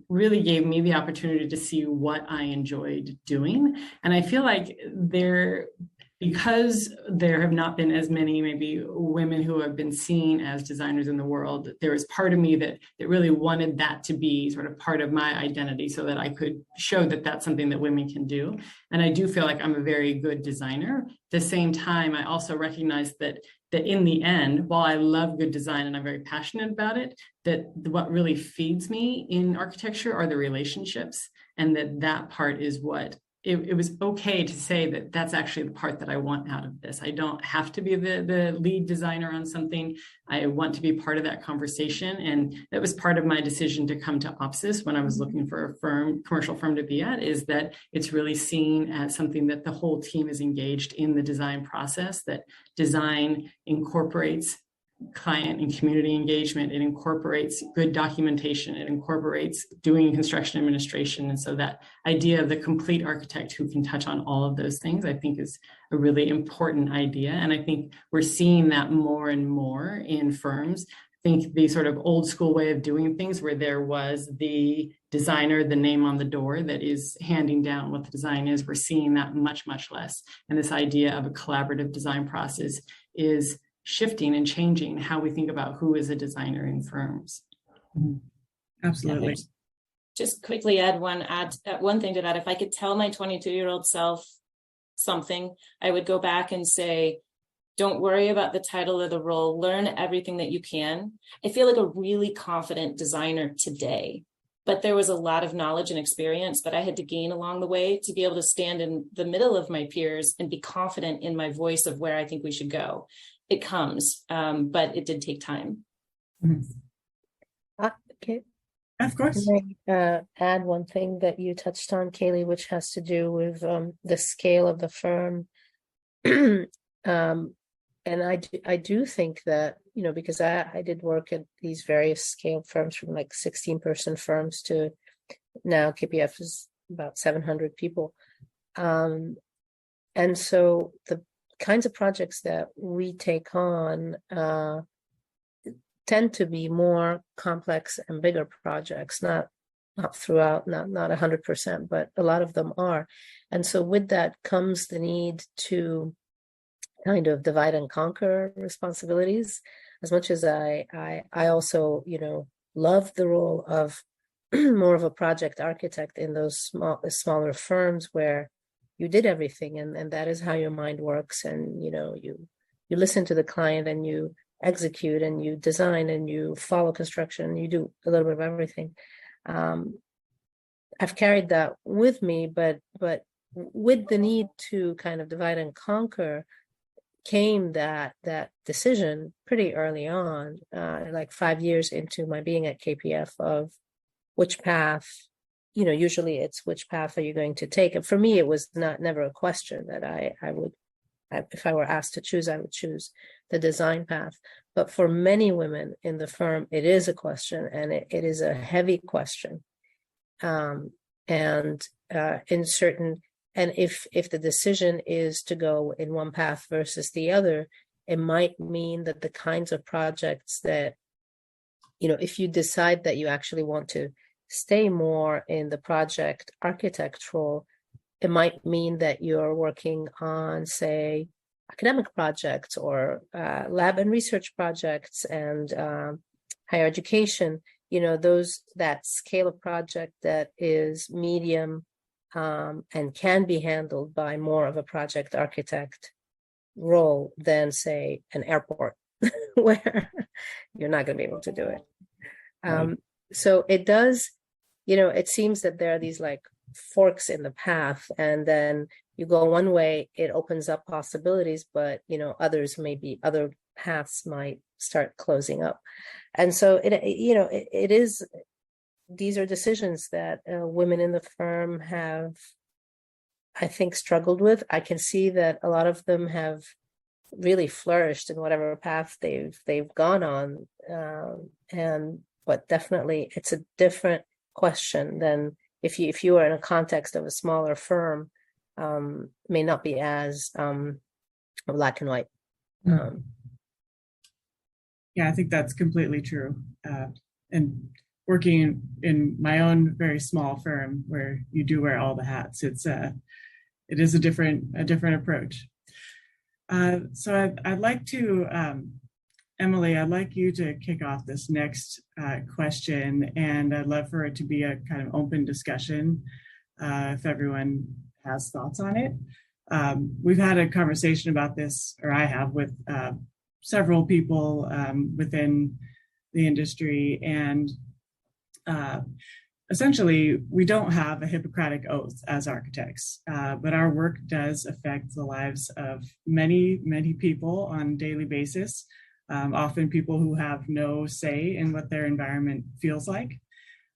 G: Really gave me the opportunity to see what I enjoyed doing. And I feel like because there have not been as many maybe women who have been seen as designers in the world, there was part of me that really wanted that to be sort of part of my identity, so that I could show that that's something that women can do. And I do feel like I'm a very good designer. At the same time, I also recognize that in the end, while I love good design and I'm very passionate about it, that what really feeds me in architecture are the relationships, and that part is what it was okay to say that that's actually the part that I want out of this. I don't have to be the lead designer on something. I want to be part of that conversation. And that was part of my decision to come to OPSIS when I was looking for a commercial firm to be at, is that it's really seen as something that the whole team is engaged in the design process, that design incorporates client and community engagement. It incorporates good documentation. It incorporates doing construction administration. And so that idea of the complete architect who can touch on all of those things, I think is a really important idea. And I think we're seeing that more and more in firms. I think the sort of old school way of doing things, where there was the designer, the name on the door that is handing down what the design is, we're seeing that much, much less. And this idea of a collaborative design process is shifting and changing how we think about who is a designer in firms.
E: Absolutely.
K: Yeah, just quickly add one thing to that. If I could tell my 22-year-old self something, I would go back and say, don't worry about the title or the role, learn everything that you can. I feel like a really confident designer today, but there was a lot of knowledge and experience that I had to gain along the way to be able to stand in the middle of my peers and be confident in my voice of where I think we should go. It comes, but it did take time.
H: Okay.
E: Of course.
H: Can I add one thing that you touched on, Kaley, which has to do with the scale of the firm. And I do think that, you know, because I did work at these various scale firms, from like 16-person firms to now KPF is about 700 people. And so the kinds of projects that we take on tend to be more complex and bigger projects, not throughout, not 100%, but a lot of them are. And so with that comes the need to kind of divide and conquer responsibilities. As much as I also, you know, love the role of more of a project architect in those smaller firms where you did everything, and that is how your mind works. And, you know, you listen to the client and you execute and you design and you follow construction, you do a little bit of everything. I've carried that with me, but with the need to kind of divide and conquer came that decision pretty early on, like 5 years into my being at KPF, of which path, you know, usually it's which path are you going to take? And for me, it was never a question that I would, if I were asked to choose, I would choose the design path. But for many women in the firm, it is a question, and it is a heavy question. And if the decision is to go in one path versus the other, it might mean that the kinds of projects that, you know, if you decide that you actually want to stay more in the project architect role, it might mean that you're working on, say, academic projects or lab and research projects and higher education, you know, that scale of project that is medium and can be handled by more of a project architect role than, say, an airport where you're not going to be able to do it. So it does, you know, it seems that there are these like forks in the path, and then you go one way, it opens up possibilities, but, you know, other paths might start closing up. And so it is, these are decisions that women in the firm have, I think, struggled with. I can see that a lot of them have really flourished in whatever path they've gone on, but definitely it's a different question than if you are in a context of a smaller firm, may not be as black and white.
E: Yeah, I think that's completely true. And working in my own very small firm where you do wear all the hats, it is a different approach. So I'd like to, Emily, I'd like you to kick off this next question, and I'd love for it to be a kind of open discussion if everyone has thoughts on it. We've had a conversation about this, or I have, with several people within the industry, and essentially, we don't have a Hippocratic oath as architects, but our work does affect the lives of many, many people on a daily basis, often people who have no say in what their environment feels like.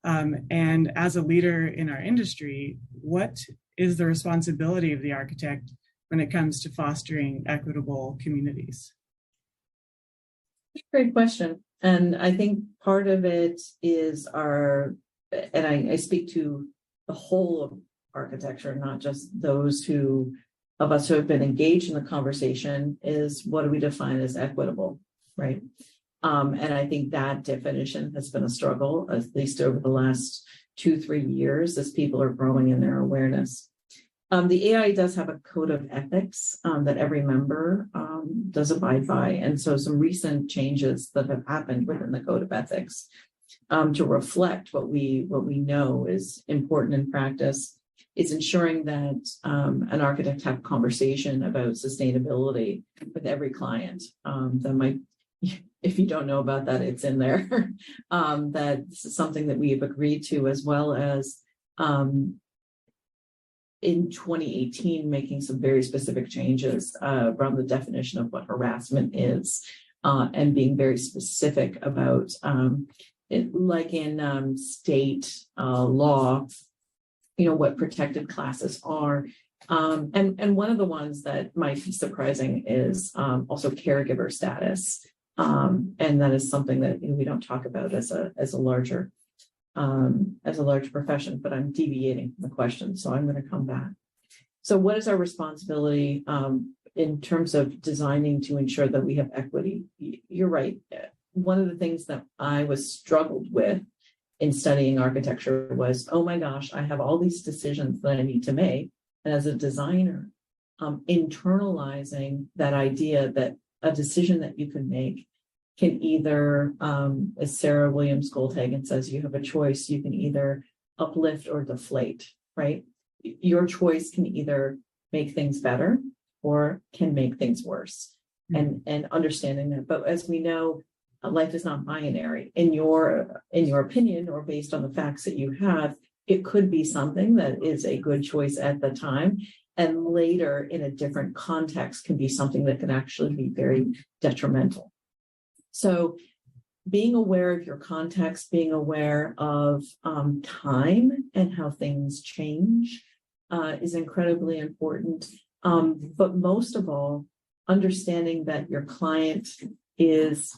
E: And as a leader in our industry, what is the responsibility of the architect when it comes to fostering equitable communities?
C: Great question. And I think part of it is and I speak to the whole of architecture, not just those of us who have been engaged in the conversation, is what do we define as equitable, right? And I think that definition has been a struggle, at least over the last 2-3 years, as people are growing in their awareness. The AIA does have a code of ethics that every member does abide by. And so some recent changes that have happened within the code of ethics to reflect what we know is important in practice is ensuring that an architect have a conversation about sustainability with every client. That might, if you don't know about that, it's in there. That this is something that we have agreed to, as well as in 2018, making some very specific changes around the definition of what harassment is, and being very specific about it, like in state law, what protected classes are. And one of the ones that might be surprising is also caregiver status. And that is something that we don't talk about as a larger profession, but I'm deviating from the question, so I'm going to come back. So what is our responsibility in terms of designing to ensure that we have equity? You're right. One of the things that I was struggled with in studying architecture was, oh my gosh, I have all these decisions that I need to make. And as a designer, internalizing that idea that a decision that you can make can either, as Sarah Williams Goldhagen says, you have a choice. You can either uplift or deflate, right? Your choice can either make things better or can make things worse. And understanding that. But as we know, life is not binary. In your opinion, or based on the facts that you have, it could be something that is a good choice at the time, and later in a different context can be something that can actually be very detrimental. So being aware of your context, being aware of time and how things change is incredibly important. But most of all, understanding that your client is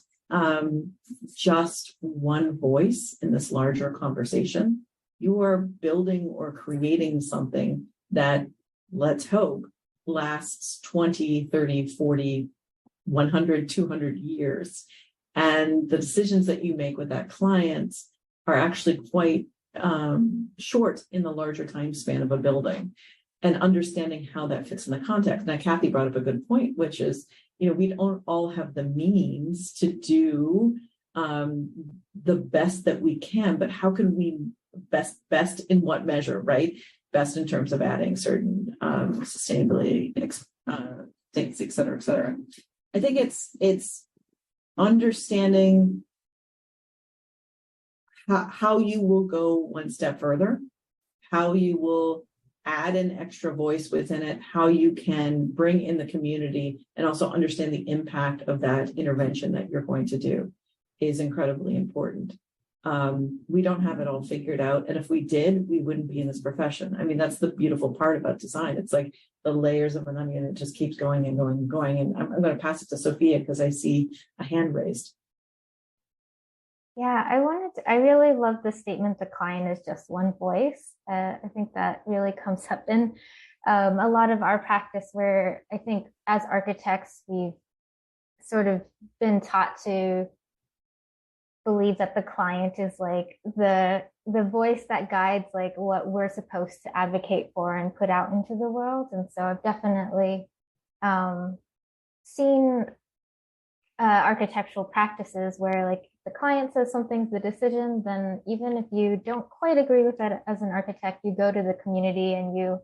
C: just one voice in this larger conversation. You are building or creating something that, let's hope, lasts 20, 30, 40, 100, 200 years. And the decisions that you make with that client are actually quite short in the larger time span of a building, and understanding how that fits in the context. Now, Kathy brought up a good point, which is, we don't all have the means to do the best that we can, but how can we best in what measure, right? Best in terms of adding certain sustainability things, et cetera, et cetera. I think it's understanding how you will go one step further, how you will add an extra voice within it, how you can bring in the community, and also understand the impact of that intervention that you're going to do is incredibly important. We don't have it all figured out. And if we did, we wouldn't be in this profession. I mean, that's the beautiful part about design. It's like the layers of an onion. It just keeps going and going and going. And I'm going to pass it to Sophia because I see a hand raised.
F: Yeah, I really love the statement, the client is just one voice. I think that really comes up in a lot of our practice, where I think as architects, we've sort of been taught to believe that the client is like the voice that guides like what we're supposed to advocate for and put out into the world. And so I've definitely seen architectural practices where like the client says something's the decision, then even if you don't quite agree with that as an architect, you go to the community and you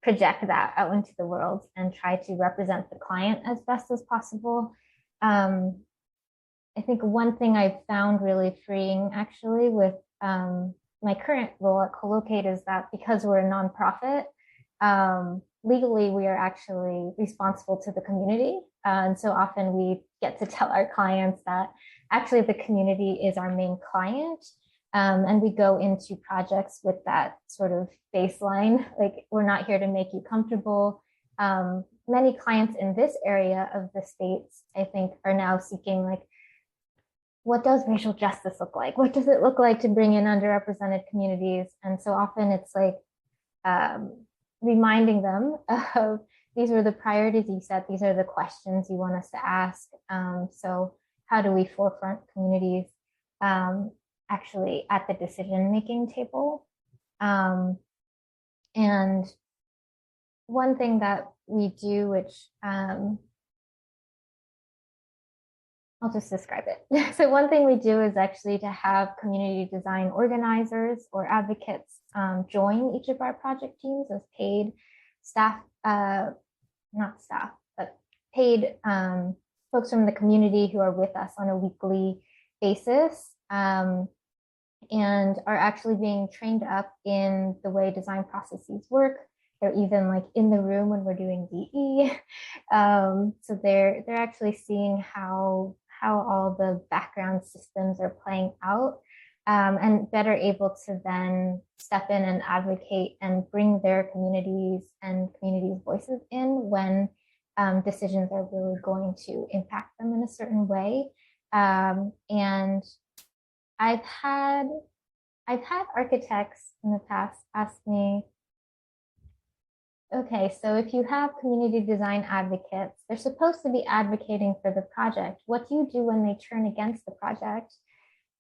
F: project that out into the world and try to represent the client as best as possible. I think one thing I've found really freeing actually with my current role at Collocate is that because we're a nonprofit, legally we are actually responsible to the community. And so often we get to tell our clients that actually the community is our main client. And we go into projects with that sort of baseline, like we're not here to make you comfortable. Many clients in this area of the States, I think, are now seeking like, what does racial justice look like? What does it look like to bring in underrepresented communities? And so often it's like reminding them of these were the priorities you set, these are the questions you want us to ask. So how do we forefront communities actually at the decision-making table? And one thing that we do, which I'll just describe it. So one thing we do is actually to have community design organizers or advocates join each of our project teams as paid staff, not staff, but paid folks from the community who are with us on a weekly basis and are actually being trained up in the way design processes work. They're even like in the room when we're doing DE. So they're actually seeing how all the background systems are playing out and better able to then step in and advocate and bring their communities and communities' voices in when decisions are really going to impact them in a certain way. And I've had architects in the past ask me, okay, so if you have community design advocates, they're supposed to be advocating for the project. What do you do when they turn against the project?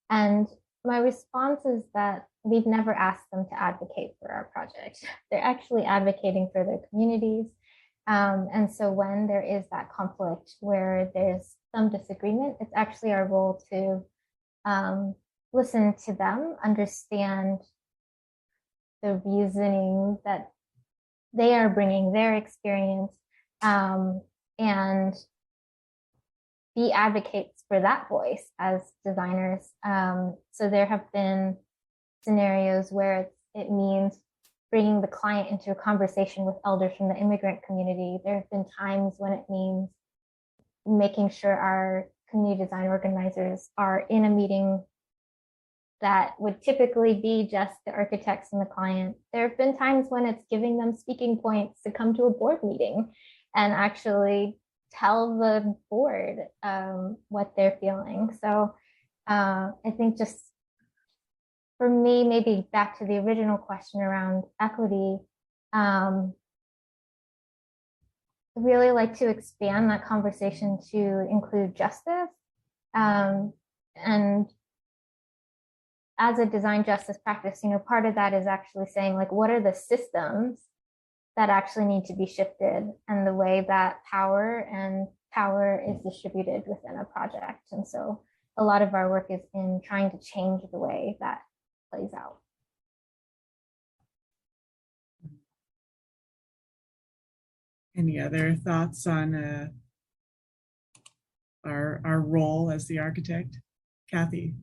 F: And my response is that we've never asked them to advocate for our project. They're actually advocating for their communities. And so when there is that conflict where there's some disagreement, it's actually our role to listen to them, understand the reasoning that they are bringing their experience and be advocates for that voice as designers. So there have been scenarios where it means bringing the client into a conversation with elders from the immigrant community. There have been times when it means making sure our community design organizers are in a meeting that would typically be just the architects and the client. There have been times when it's giving them speaking points to come to a board meeting and actually tell the board what they're feeling. So I think just for me, maybe back to the original question around equity, I really like to expand that conversation to include justice. And as a design justice practice, part of that is actually saying, like, what are the systems that actually need to be shifted and the way that power is distributed within a project. And so a lot of our work is in trying to change the way that plays out.
E: Any other thoughts on our role as the architect? Kathy?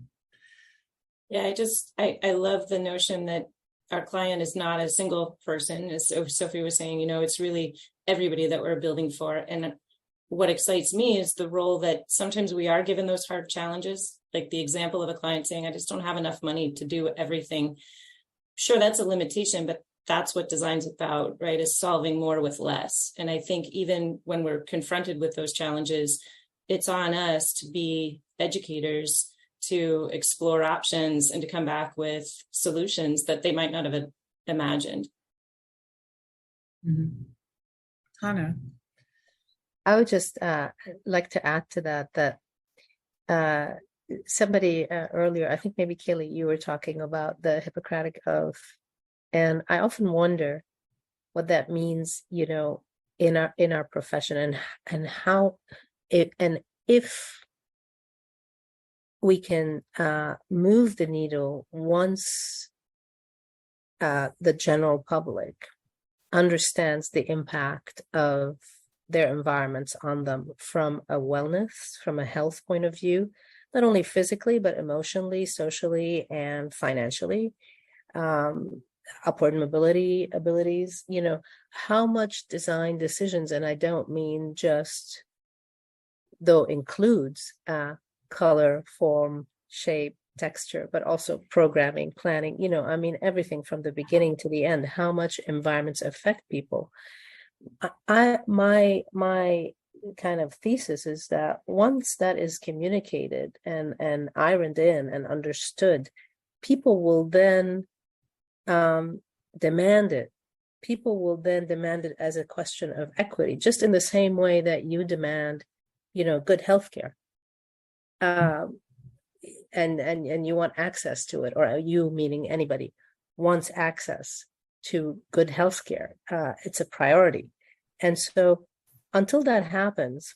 K: Yeah, I love the notion that our client is not a single person. As Sophie was saying, it's really everybody that we're building for. And what excites me is the role that sometimes we are given those hard challenges, like the example of a client saying, I just don't have enough money to do everything. Sure, that's a limitation, but that's what design's about, right? Is solving more with less. And I think even when we're confronted with those challenges, it's on us to be educators, to explore options and to come back with solutions that they might not have imagined.
E: Mm-hmm. Hannah?
H: I would just like to add to that somebody earlier, I think maybe Kaley, you were talking about the Hippocratic Oath. And I often wonder what that means, in our profession and how it, and if we can move the needle once the general public understands the impact of their environments on them from a wellness, from a health point of view, not only physically, but emotionally, socially, and financially. upward mobility abilities, how much design decisions, and I don't mean just, though includes color, form, shape, texture, but also programming, planning, I mean, everything from the beginning to the end, how much environments affect people. My kind of thesis is that once that is communicated and ironed in and understood, people will then demand it. People will then demand it as a question of equity, just in the same way that you demand, good healthcare. And you want access to it, or you meaning anybody wants access to good healthcare. It's a priority. And so until that happens,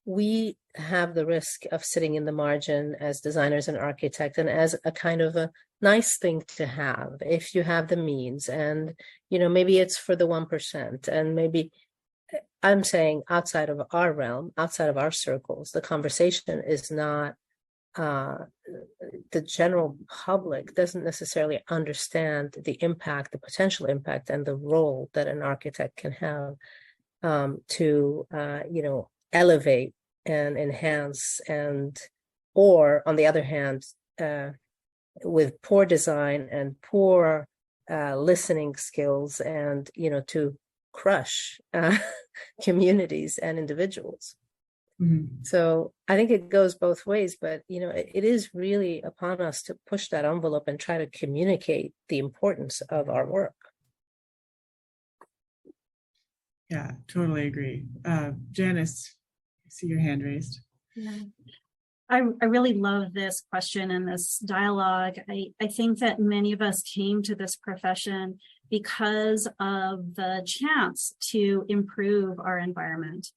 H: we have the risk of sitting in the margin as designers and architects, and as a kind of a nice thing to have if you have the means. And, maybe it's for the 1%. And maybe I'm saying outside of our realm, outside of our circles, the conversation is not, the general public doesn't necessarily understand the impact, the potential impact, and the role that an architect can have to elevate and enhance, or on the other hand, with poor design and poor listening skills, and to crush communities and individuals. Mm-hmm. So I think it goes both ways, but it is really upon us to push that envelope and try to communicate the importance of our work.
E: Yeah, totally agree. Janice, I see your hand raised.
J: Yeah. I really love this question and this dialogue. I think that many of us came to this profession because of the chance to improve our environment,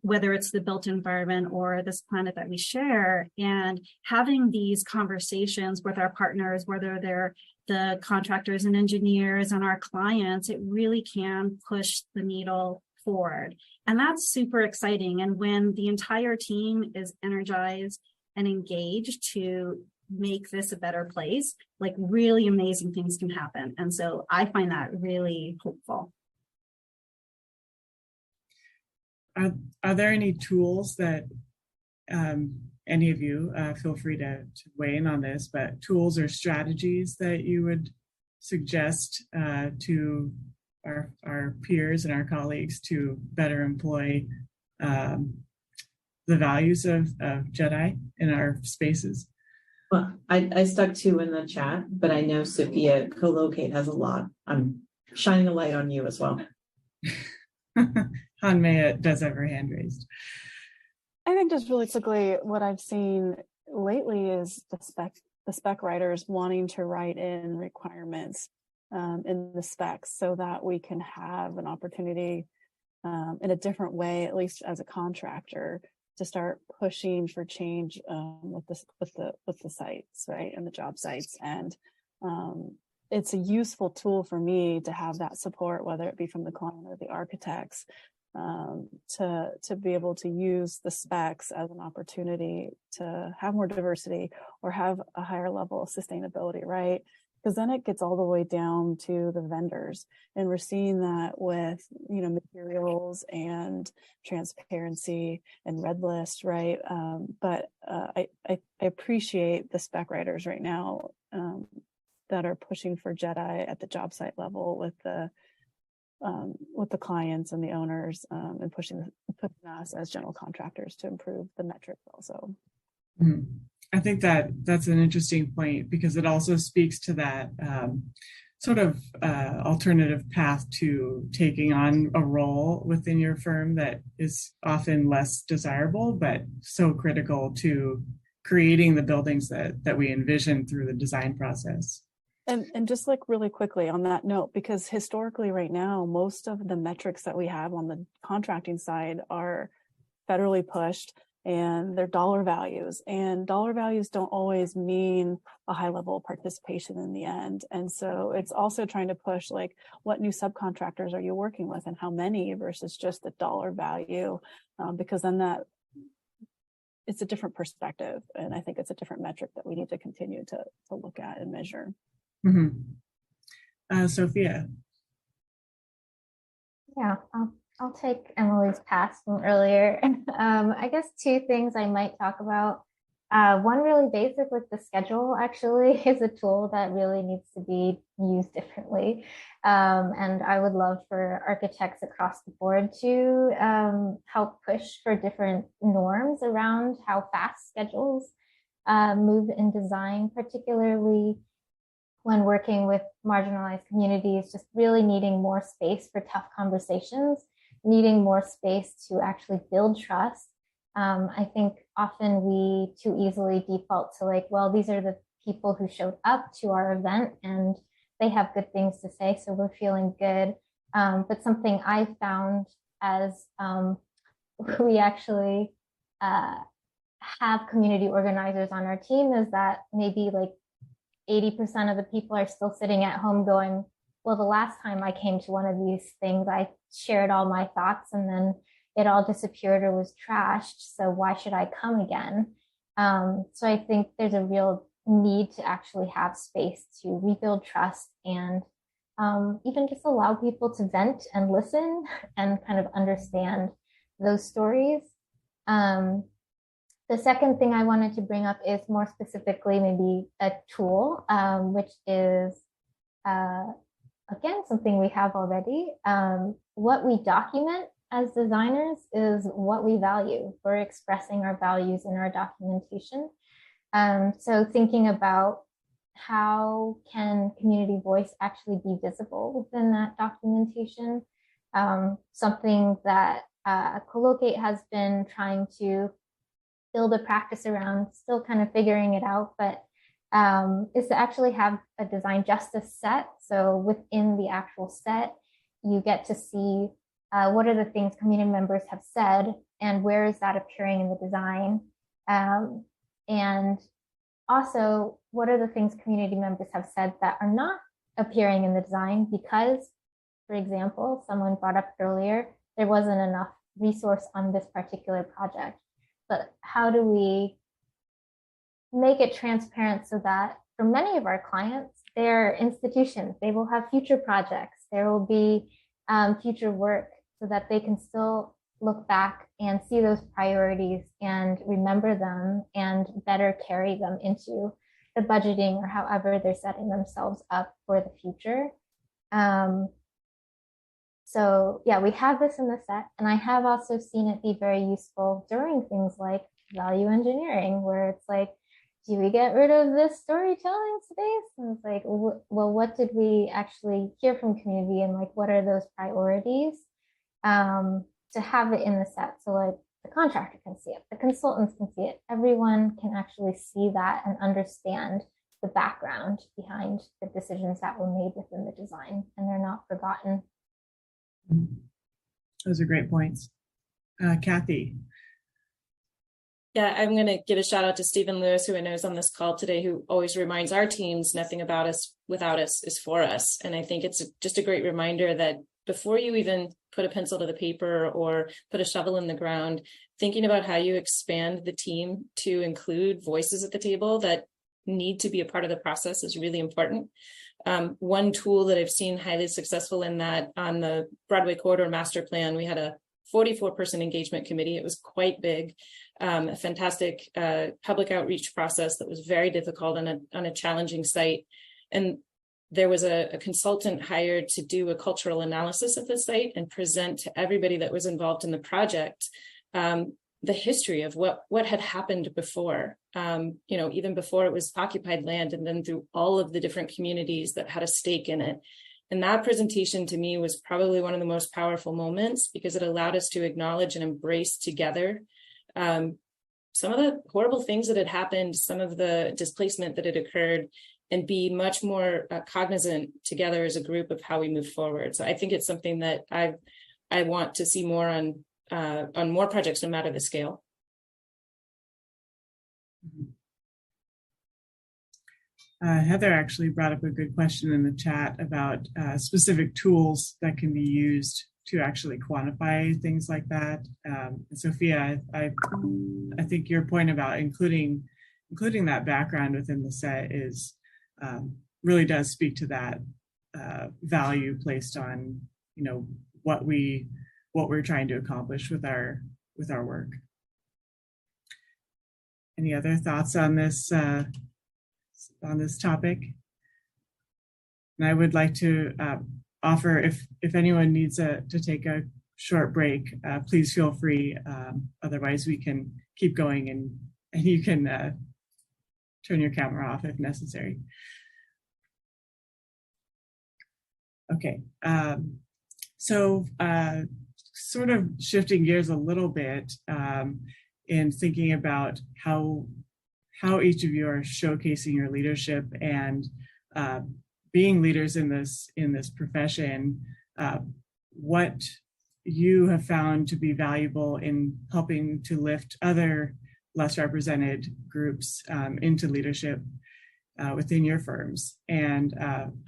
J: whether it's the built environment or this planet that we share. And having these conversations with our partners, whether they're the contractors and engineers and our clients, it really can push the needle forward. And that's super exciting. And when the entire team is energized and engaged to make this a better place, like really amazing things can happen. And so I find that really hopeful.
E: Are there any tools that any of you, feel free to weigh in on this, but tools or strategies that you would suggest to our peers and our colleagues to better employ the values of JEDI in our spaces?
C: Well, I stuck 2 in the chat, but I know Sophia Co-Locate has a lot. I'm shining a light on you as well.
E: Hanmei does have her hand raised.
I: I think just really quickly, what I've seen lately is the spec writers wanting to write in requirements in the specs so that we can have an opportunity in a different way, at least as a contractor, to start pushing for change with the sites, right, and the job sites. And it's a useful tool for me to have that support, whether it be from the client or the architects, to be able to use the specs as an opportunity to have more diversity or have a higher level of sustainability, right? Because then it gets all the way down to the vendors, and we're seeing that with materials and transparency and red list, right? But I appreciate the spec writers right now that are pushing for JEDI at the job site level with the clients and the owners, and pushing us as general contractors to improve the metrics also.
E: Mm-hmm. I think that's an interesting point, because it also speaks to that sort of alternative path to taking on a role within your firm that is often less desirable, but so critical to creating the buildings that we envision through the design process.
I: And just like really quickly on that note, because historically right now, most of the metrics that we have on the contracting side are federally pushed, and they're dollar values, and dollar values don't always mean a high level of participation in the end. And so it's also trying to push, like, what new subcontractors are you working with and how many versus just the dollar value, because then it's a different perspective. And I think it's a different metric that we need to continue to look at and measure.
E: Sophia.
F: Yeah, I'll take Emily's pass from earlier. I guess two things I might talk about. One really basic, like the schedule actually is a tool that really needs to be used differently. And I would love for architects across the board to help push for different norms around how fast schedules move in design, particularly when working with marginalized communities, just really needing more space for tough conversations, needing more space to actually build trust. I think often we too easily default to like, well, these are the people who showed up to our event and they have good things to say, so we're feeling good. But something I found as we actually have community organizers on our team is that maybe like 80% of the people are still sitting at home going, well, the last time I came to one of these things, I shared all my thoughts and then it all disappeared or was trashed. So why should I come again? So I think there's a real need to actually have space to rebuild trust and even just allow people to vent and listen and kind of understand those stories. The second thing I wanted to bring up is more specifically maybe a tool, which is, again, something we have already. What we document as designers is what we value. We're expressing our values in our documentation. So thinking about how can community voice actually be visible within that documentation, something that Collocate has been trying to build a practice around, still kind of figuring it out, but is to actually have a design justice set. So within the actual set, you get to see what are the things community members have said and where is that appearing in the design. And also, what are the things community members have said that are not appearing in the design because, for example, someone brought up earlier, there wasn't enough resource on this particular project. But how do we make it transparent so that for many of our clients, they're institutions, they will have future projects, there will be future work so that they can still look back and see those priorities and remember them and better carry them into the budgeting or however they're setting themselves up for the future. So yeah, we have this in the set, and I have also seen it be very useful during things like value engineering, where it's like, do we get rid of this storytelling space? And it's like, well, what did we actually hear from community, and like, what are those priorities? To have it in the set, so like the contractor can see it, the consultants can see it, everyone can actually see that and understand the background behind the decisions that were made within the design, and they're not forgotten.
E: Those are great points. Kathy.
K: Yeah, I'm going to give a shout out to Stephen Lewis, who I know is on this call today, who always reminds our teams nothing about us without us is for us. And I think it's just a great reminder that before you even put a pencil to the paper or put a shovel in the ground, thinking about how you expand the team to include voices at the table that need to be a part of the process is really important. One tool that I've seen highly successful in that, on the Broadway Corridor Master Plan, we had a 44-person engagement committee. It was quite big, a fantastic public outreach process that was very difficult on a challenging site. And there was a consultant hired to do a cultural analysis of the site and present to everybody that was involved in the project the history of what had happened before, even before it was occupied land, and then through all of the different communities that had a stake in it. And that presentation to me was probably one of the most powerful moments, because it allowed us to acknowledge and embrace together some of the horrible things that had happened, some of the displacement that had occurred, and be much more cognizant together as a group of how we move forward. So I think it's something that I want to see more on more projects, no matter the scale.
E: Heather actually brought up a good question in the chat about specific tools that can be used to actually quantify things like that. And Sophia, I think your point about including that background within the set is really does speak to that value placed on, what we're trying to accomplish with our work. Any other thoughts on this topic? And I would like to offer, if anyone needs to take a short break, please feel free. Otherwise, we can keep going, and you can turn your camera off if necessary. Okay, so sort of shifting gears a little bit in thinking about how each of you are showcasing your leadership and being leaders in this profession, what you have found to be valuable in helping to lift other less represented groups into leadership within your firms. And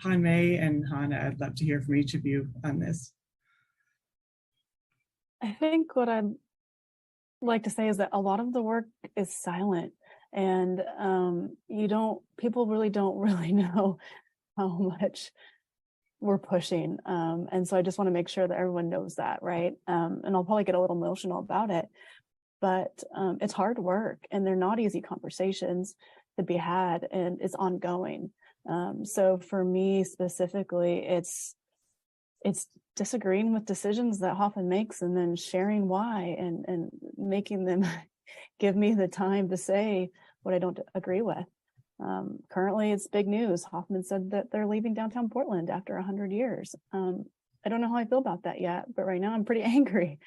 E: Han Mei and Hannah, I'd love to hear from each of you on this.
I: I think what I'd like to say is that a lot of the work is silent, and people really don't really know how much we're pushing. And so I just want to make sure that everyone knows that, right? And I'll probably get a little emotional about it, but it's hard work, and they're not easy conversations to be had, and it's ongoing. So for me specifically, it's disagreeing with decisions that Hoffman makes, and then sharing why, and making them give me the time to say what I don't agree with. Currently, it's big news. Hoffman said that they're leaving downtown Portland after 100 years. I don't know how I feel about that yet, but right now I'm pretty angry.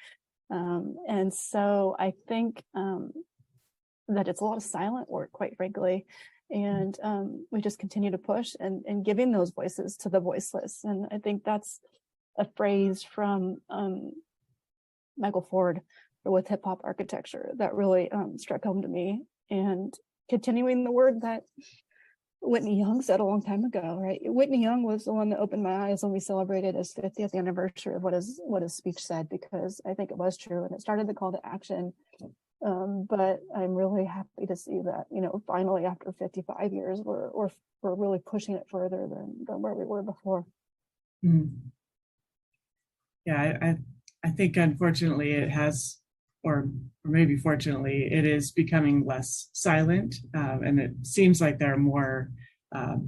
I: And so I think that it's a lot of silent work, quite frankly. And we just continue to push and giving those voices to the voiceless. And I think that's a phrase from Michael Ford with hip hop architecture that really struck home to me. And continuing the word that Whitney Young said a long time ago, right? Whitney Young was the one that opened my eyes when we celebrated his 50th anniversary of what his speech said, because I think it was true, and it started the call to action. But I'm really happy to see that, finally after 55 years, we're really pushing it further than where we were before.
E: Mm. Yeah, I think unfortunately it has, or maybe fortunately, it is becoming less silent, and it seems like there are more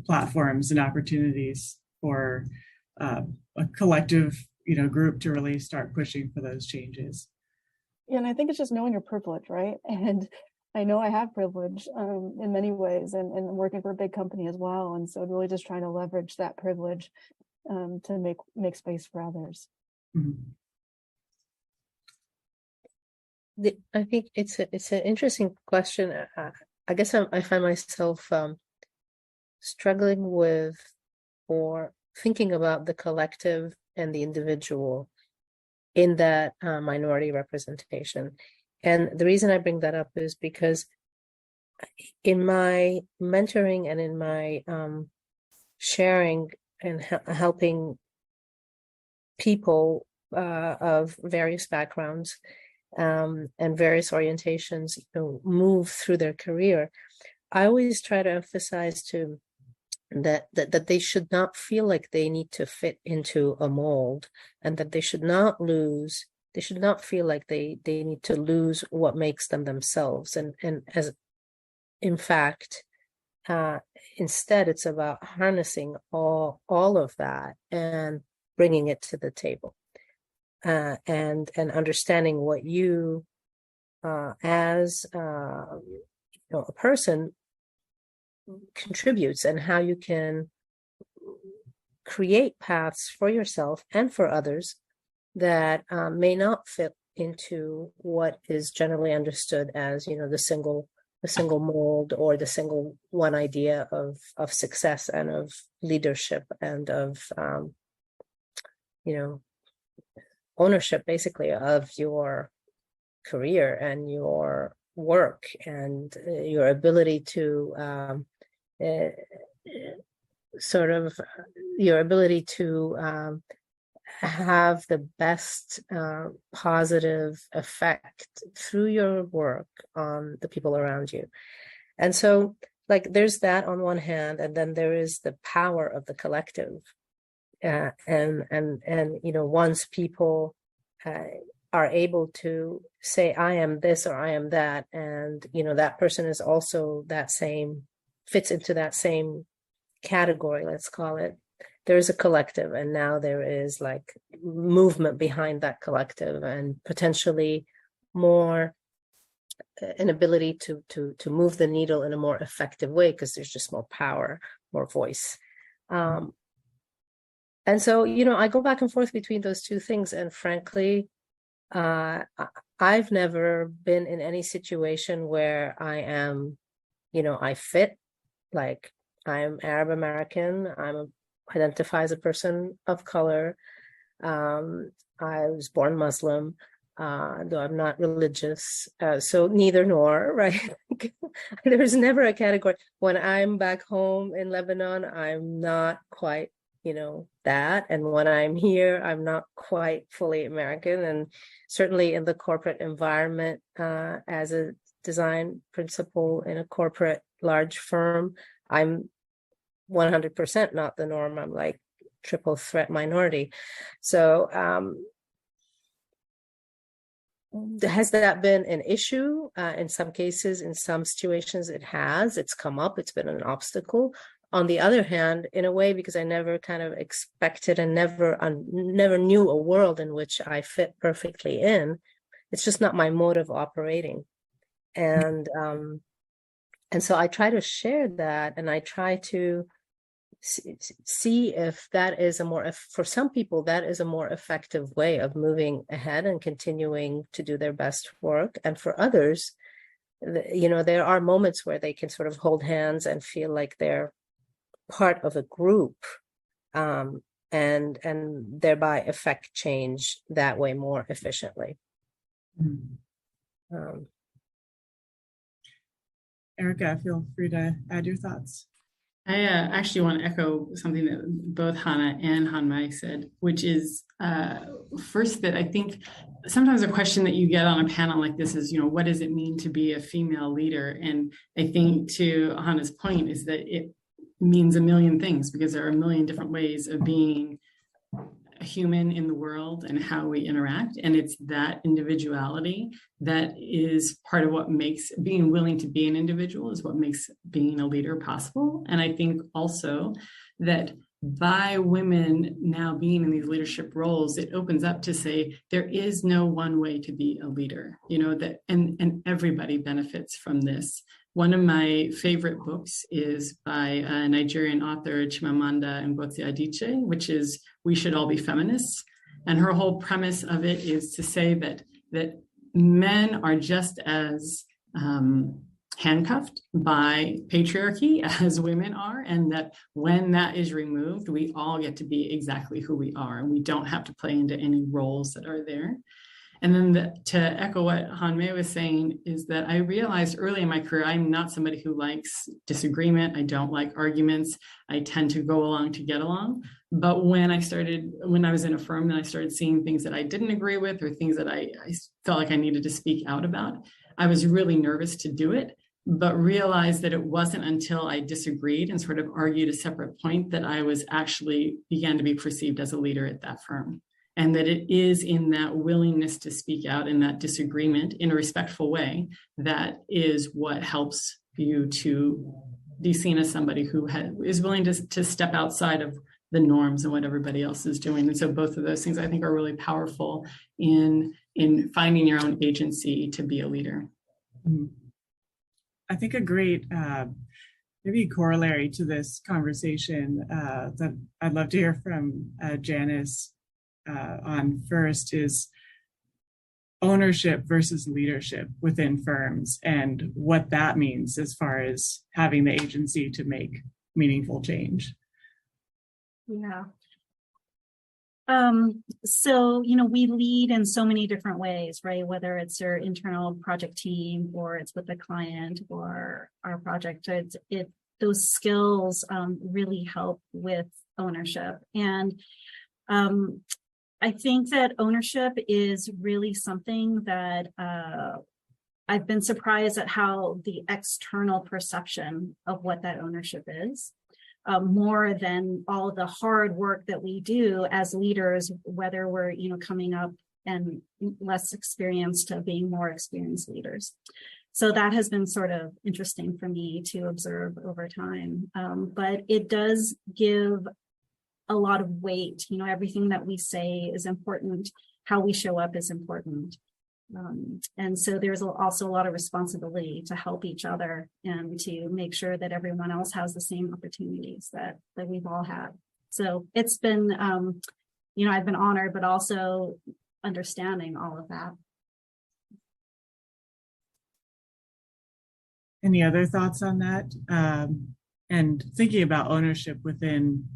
E: platforms and opportunities for a collective, group to really start pushing for those changes.
I: Yeah, and I think it's just knowing your privilege, right? And I know I have privilege in many ways, and working for a big company as well. And so really just trying to leverage that privilege to make space for others.
E: Mm-hmm.
H: I think it's an interesting question. I guess I find myself struggling with or thinking about the collective and the individual in that minority representation. And the reason I bring that up is because in my mentoring and in my sharing and helping people of various backgrounds and various orientations move through their career, I always try to emphasize to that they should not feel like they need to fit into a mold, and that they should not feel like they need to lose what makes them themselves. And as in fact, instead, it's about harnessing all of that and bringing it to the table. And understanding what you, as a person, contributes, and how you can create paths for yourself and for others that may not fit into what is generally understood as, the single mold, or the single one idea of success and of leadership and of ownership, basically, of your career and your work and your ability to have the best positive effect through your work on the people around you. And so like there's that on one hand, and then there is the power of the collective. And once people are able to say, I am this or I am that, and that person is also fits into that same category, let's call it. There is a collective, and now there is like movement behind that collective, and potentially more an ability to move the needle in a more effective way, because there's just more power, more voice. And so, I go back and forth between those two things. And frankly, I've never been in any situation where I am, I fit, like I'm Arab American, identify as a person of color. I was born Muslim, though I'm not religious. So neither nor, right? There's never a category. When I'm back home in Lebanon, I'm not quite that. And when I'm here, I'm not quite fully American. And certainly in the corporate environment, as a design principal in a corporate large firm, I'm 100% not the norm. I'm like triple threat minority. So has that been an issue? In some cases, in some situations, it's come up, it's been an obstacle. On the other hand, in a way, because I never kind of expected and never knew a world in which I fit perfectly in, it's just not my mode of operating. And so I try to share that, and I try to see if that is for some people, that is a more effective way of moving ahead and continuing to do their best work. And for others, there are moments where they can sort of hold hands and feel like they're part of a group, and thereby affect change that way more efficiently.
E: Erica, feel free to add your thoughts.
G: I actually want to echo something that both Hannah and Han-Mai said, which is first, that I think sometimes a question that you get on a panel like this is, what does it mean to be a female leader? And I think to Hannah's point is that it means a million things, because there are a million different ways of being a human in the world and how we interact. And it's that individuality that is part of what makes being willing to be an individual, is what makes being a leader possible. And I think also that by women now being in these leadership roles, it opens up to say there is no one way to be a leader, that and everybody benefits from this. One of my favorite books is by a Nigerian author, Chimamanda Ngozi Adichie, which is We Should All Be Feminists. And her whole premise of it is to say that men are just as handcuffed by patriarchy as women are, and that when that is removed, we all get to be exactly who we are, and we don't have to play into any roles that are there. And then to echo what Han-Mai was saying is that I realized early in my career, I'm not somebody who likes disagreement. I don't like arguments. I tend to go along to get along. But when I was in a firm and I started seeing things that I didn't agree with, or things that I felt like I needed to speak out about, I was really nervous to do it, but realized that it wasn't until I disagreed and sort of argued a separate point that I was actually began to be perceived as a leader at that firm. And that it is in that willingness to speak out in that disagreement in a respectful way that is what helps you to be seen as somebody who is willing to step outside of the norms and what everybody else is doing. And so both of those things I think are really powerful in finding your own agency to be a leader.
E: I think a great maybe corollary to this conversation that I'd love to hear from Janice on first is ownership versus leadership within firms, and what that means as far as having the agency to make meaningful change.
J: Yeah. So, we lead in so many different ways, right? Whether it's your internal project team, or it's with the client, or our project, those skills really help with ownership. And I think that ownership is really something that I've been surprised at how the external perception of what that ownership is, more than all the hard work that we do as leaders, whether we're, coming up and less experienced to being more experienced leaders. So that has been sort of interesting for me to observe over time. But it does give a lot of weight. Everything that we say is important. How we show up is important. And so there's also a lot of responsibility to help each other and to make sure that everyone else has the same opportunities that we've all had. So it's been, I've been honored, but also understanding all of that.
E: Any other thoughts on that? And thinking about ownership within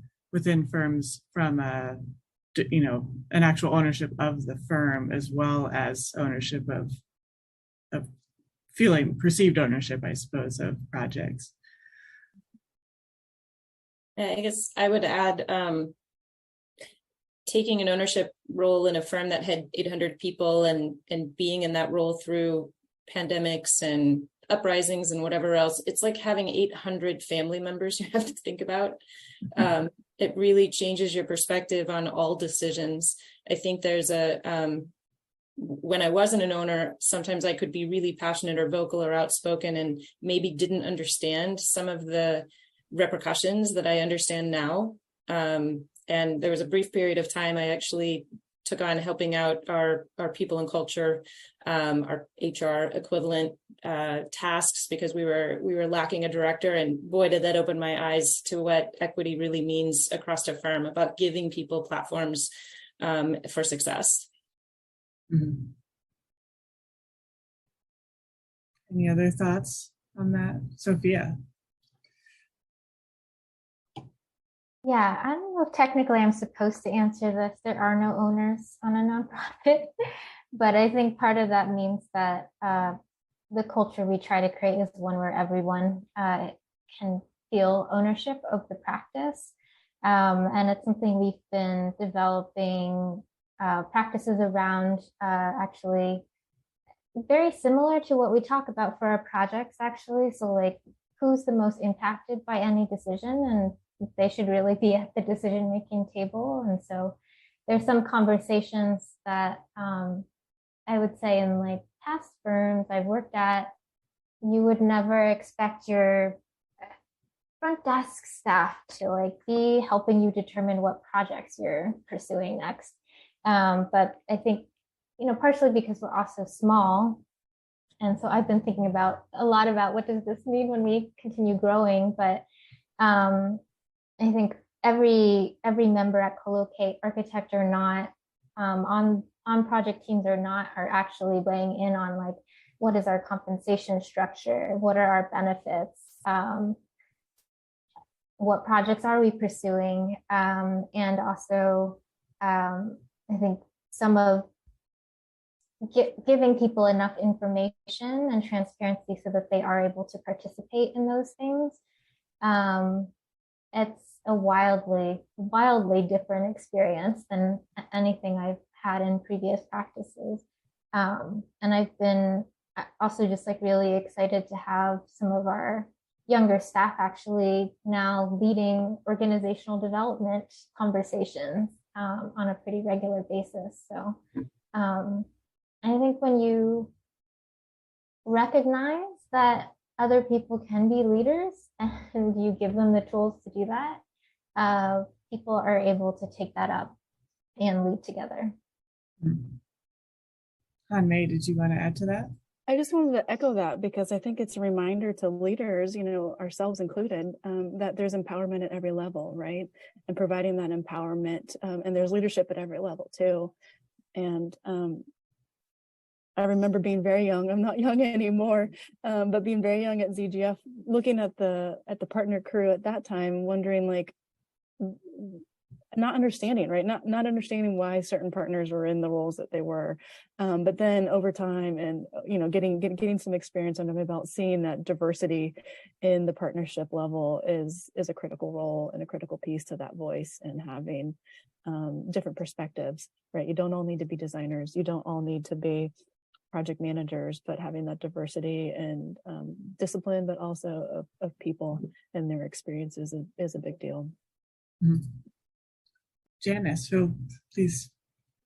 E: firms from an actual ownership of the firm, as well as ownership of perceived ownership, I suppose, of projects.
K: I guess I would add taking an ownership role in a firm that had 800 people and being in that role through pandemics and uprisings and whatever else. It's like having 800 family members you have to think about. It really changes your perspective on all decisions. I think there's when I wasn't an owner, sometimes I could be really passionate or vocal or outspoken and maybe didn't understand some of the repercussions that I understand now. And there was a brief period of time I actually took on helping out our people and culture, our HR equivalent tasks, because we were lacking a director, and boy, did that open my eyes to what equity really means across a firm, about giving people platforms for success.
E: Mm-hmm. Any other thoughts on that, Sophia?
F: Yeah, I don't know if technically I'm supposed to answer this. There are no owners on a nonprofit, but I think part of that means that the culture we try to create is one where everyone can feel ownership of the practice. And it's something we've been developing practices around, actually very similar to what we talk about for our projects, actually. So like, who's the most impacted by any decision, and they should really be at the decision-making table. And so there's some conversations that I would say in like past firms I've worked at, you would never expect your front desk staff to like be helping you determine what projects you're pursuing next. But I think, partially because we're also small. And so I've been thinking a lot about what does this mean when we continue growing. But I think every member at Collocate, architect or not, on project teams or not, are actually weighing in on like, what is our compensation structure? What are our benefits? What projects are we pursuing? And also, I think some of giving people enough information and transparency so that they are able to participate in those things. It's a wildly different experience than anything I've had in previous practices. And I've been also just like really excited to have some of our younger staff actually now leading organizational development conversations on a pretty regular basis. So I think when you recognize that other people can be leaders and you give them the tools to do that, people are able to take that up and lead together.
E: May, did you want to add to that?
I: I just wanted to echo that, because I think it's a reminder to leaders, ourselves included, that there's empowerment at every level, right? And providing that empowerment, and there's leadership at every level too. And I remember being very young. I'm not young anymore, but being very young at ZGF, looking at the partner crew at that time, wondering like, not understanding, right? Not understanding why certain partners were in the roles that they were. But then over time and, getting some experience under my belt, seeing that diversity in the partnership level is a critical role and a critical piece to that voice, and having different perspectives, right? You don't all need to be designers. You don't all need to be project managers, but having that diversity and discipline, but also of people and their experiences is a big deal.
E: Janice, so please.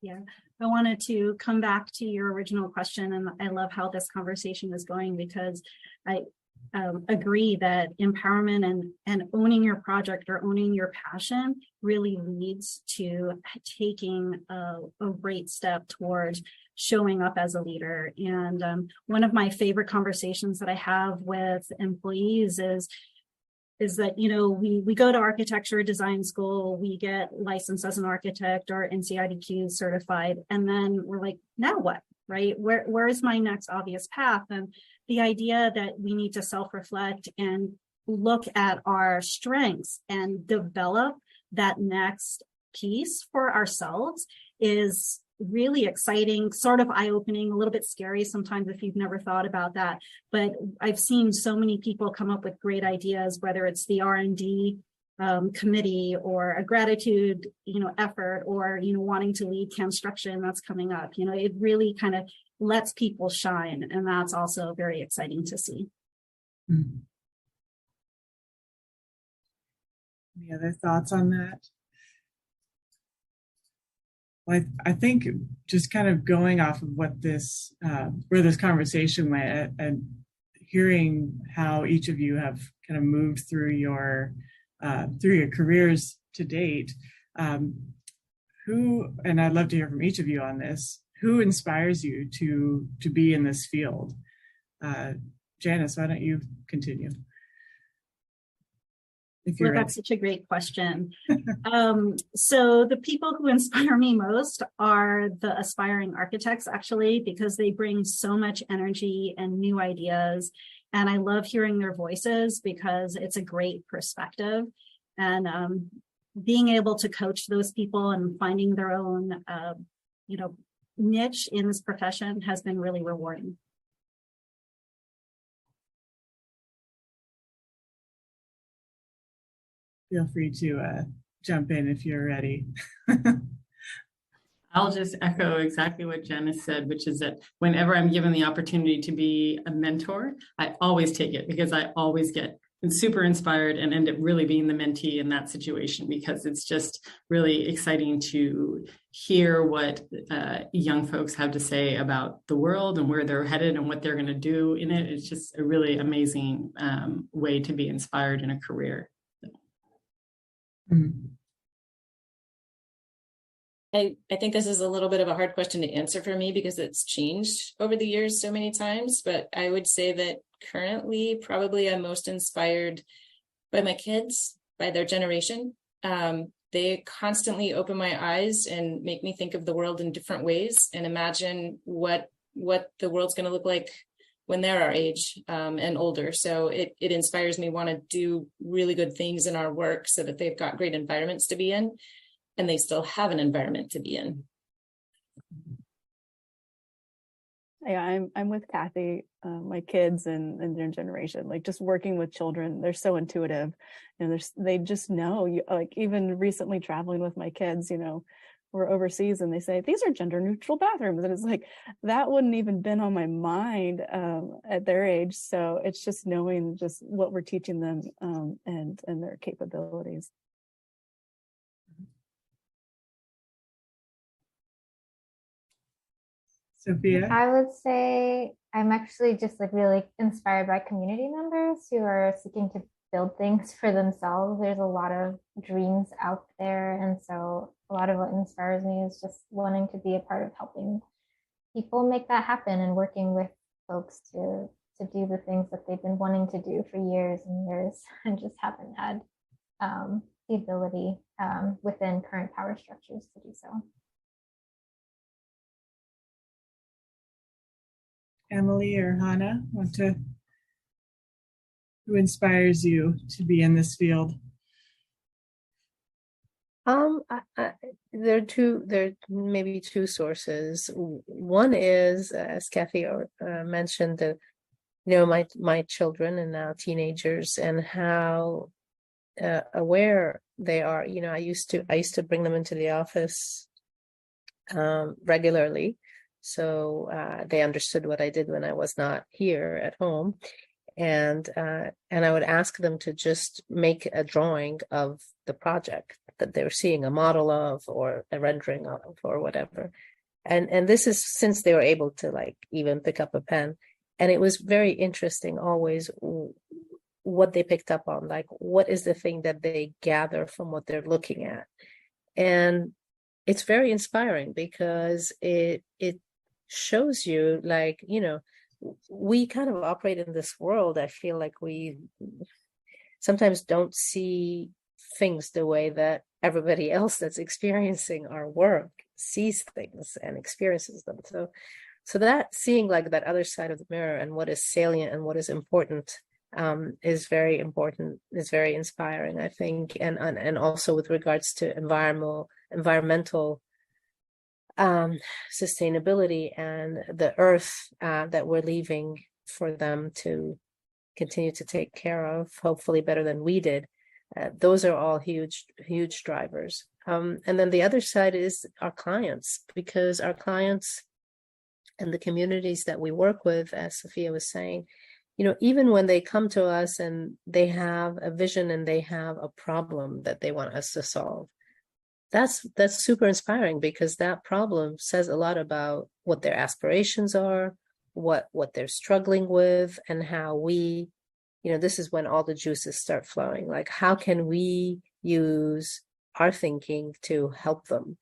J: Yeah, I wanted to come back to your original question, and I love how this conversation is going, because I agree that empowerment and owning your project or owning your passion really leads to taking a great step towards showing up as a leader. And one of my favorite conversations that I have with employees is that, you know, we go to architecture design school, we get licensed as an architect or NCIDQ certified, and then we're like, now what, right? Where is my next obvious path? And the idea that we need to self-reflect and look at our strengths and develop that next piece for ourselves is really exciting, sort of eye-opening, a little bit scary sometimes if you've never thought about that. But I've seen so many people come up with great ideas, whether it's the R&D committee or a gratitude, effort, or, wanting to lead construction that's coming up. It really kind of lets people shine. And that's also very exciting to see.
E: Any other thoughts on that? Well, I think just kind of going off of what this, where this conversation went, and hearing how each of you have kind of moved through your careers to date, who, and I'd love to hear from each of you on this, who inspires you to be in this field? Janice, why don't you continue?
J: Well, that's such a great question. So the people who inspire me most are the aspiring architects, actually, because they bring so much energy and new ideas. And I love hearing their voices because it's a great perspective. And being able to coach those people and finding their own, niche in this profession has been really rewarding.
E: Feel free to jump in if you're ready.
G: I'll just echo exactly what Janice said, which is that whenever I'm given the opportunity to be a mentor, I always take it, because I always get super inspired and end up really being the mentee in that situation, because it's just really exciting to hear what young folks have to say about the world and where they're headed and what they're going to do in it. It's just a really amazing way to be inspired in a career.
K: I think this is a little bit of a hard question to answer for me because it's changed over the years so many times, but I would say that currently probably I'm most inspired by my kids, by their generation. They constantly open my eyes and make me think of the world in different ways and imagine what the world's going to look like when they're our age and older. So it inspires me, want to do really good things in our work so that they've got great environments to be in and they still have an environment to be in.
I: Yeah, I'm with Kathy, my kids and their generation, like just working with children, they're so intuitive and they just know, like even recently traveling with my kids, we're overseas and they say, these are gender neutral bathrooms. And it's like, that wouldn't even been on my mind at their age. So it's just knowing just what we're teaching them and their capabilities.
E: Sophia?
F: I would say I'm actually just like really inspired by community members who are seeking to build things for themselves. There's a lot of dreams out there. And so a lot of what inspires me is just wanting to be a part of helping people make that happen and working with folks to do the things that they've been wanting to do for years and years and just haven't had the ability within current power structures to do so.
E: Emily or Hannah, who inspires you to be in this field?
H: There are maybe two sources. One is, as Kathy mentioned, my children and now teenagers and how aware they are. I used to bring them into the office regularly So they understood what I did when I was not here at home. And I would ask them to just make a drawing of the project that they were seeing a model of or a rendering of or whatever. And this is since they were able to like even pick up a pen. And it was very interesting always what they picked up on, like what is the thing that they gather from what they're looking at. And it's very inspiring because it shows you like, you know, we kind of operate in this world. I feel like we sometimes don't see things the way that everybody else that's experiencing our work sees things and experiences them. So that seeing like that other side of the mirror and what is salient and what is important is very important, is very inspiring, I think. And also with regards to environmental sustainability and the earth that we're leaving for them to continue to take care of, hopefully better than we did. Those are all huge drivers. And then the other side is our clients, because our clients and the communities that we work with, as Sophia was saying, you know, even when they come to us and they have a vision and they have a problem that they want us to solve, that's super inspiring, because that problem says a lot about what their aspirations are, what they're struggling with, and how we, you know, this is when all the juices start flowing. Like, how can we use our thinking to help them?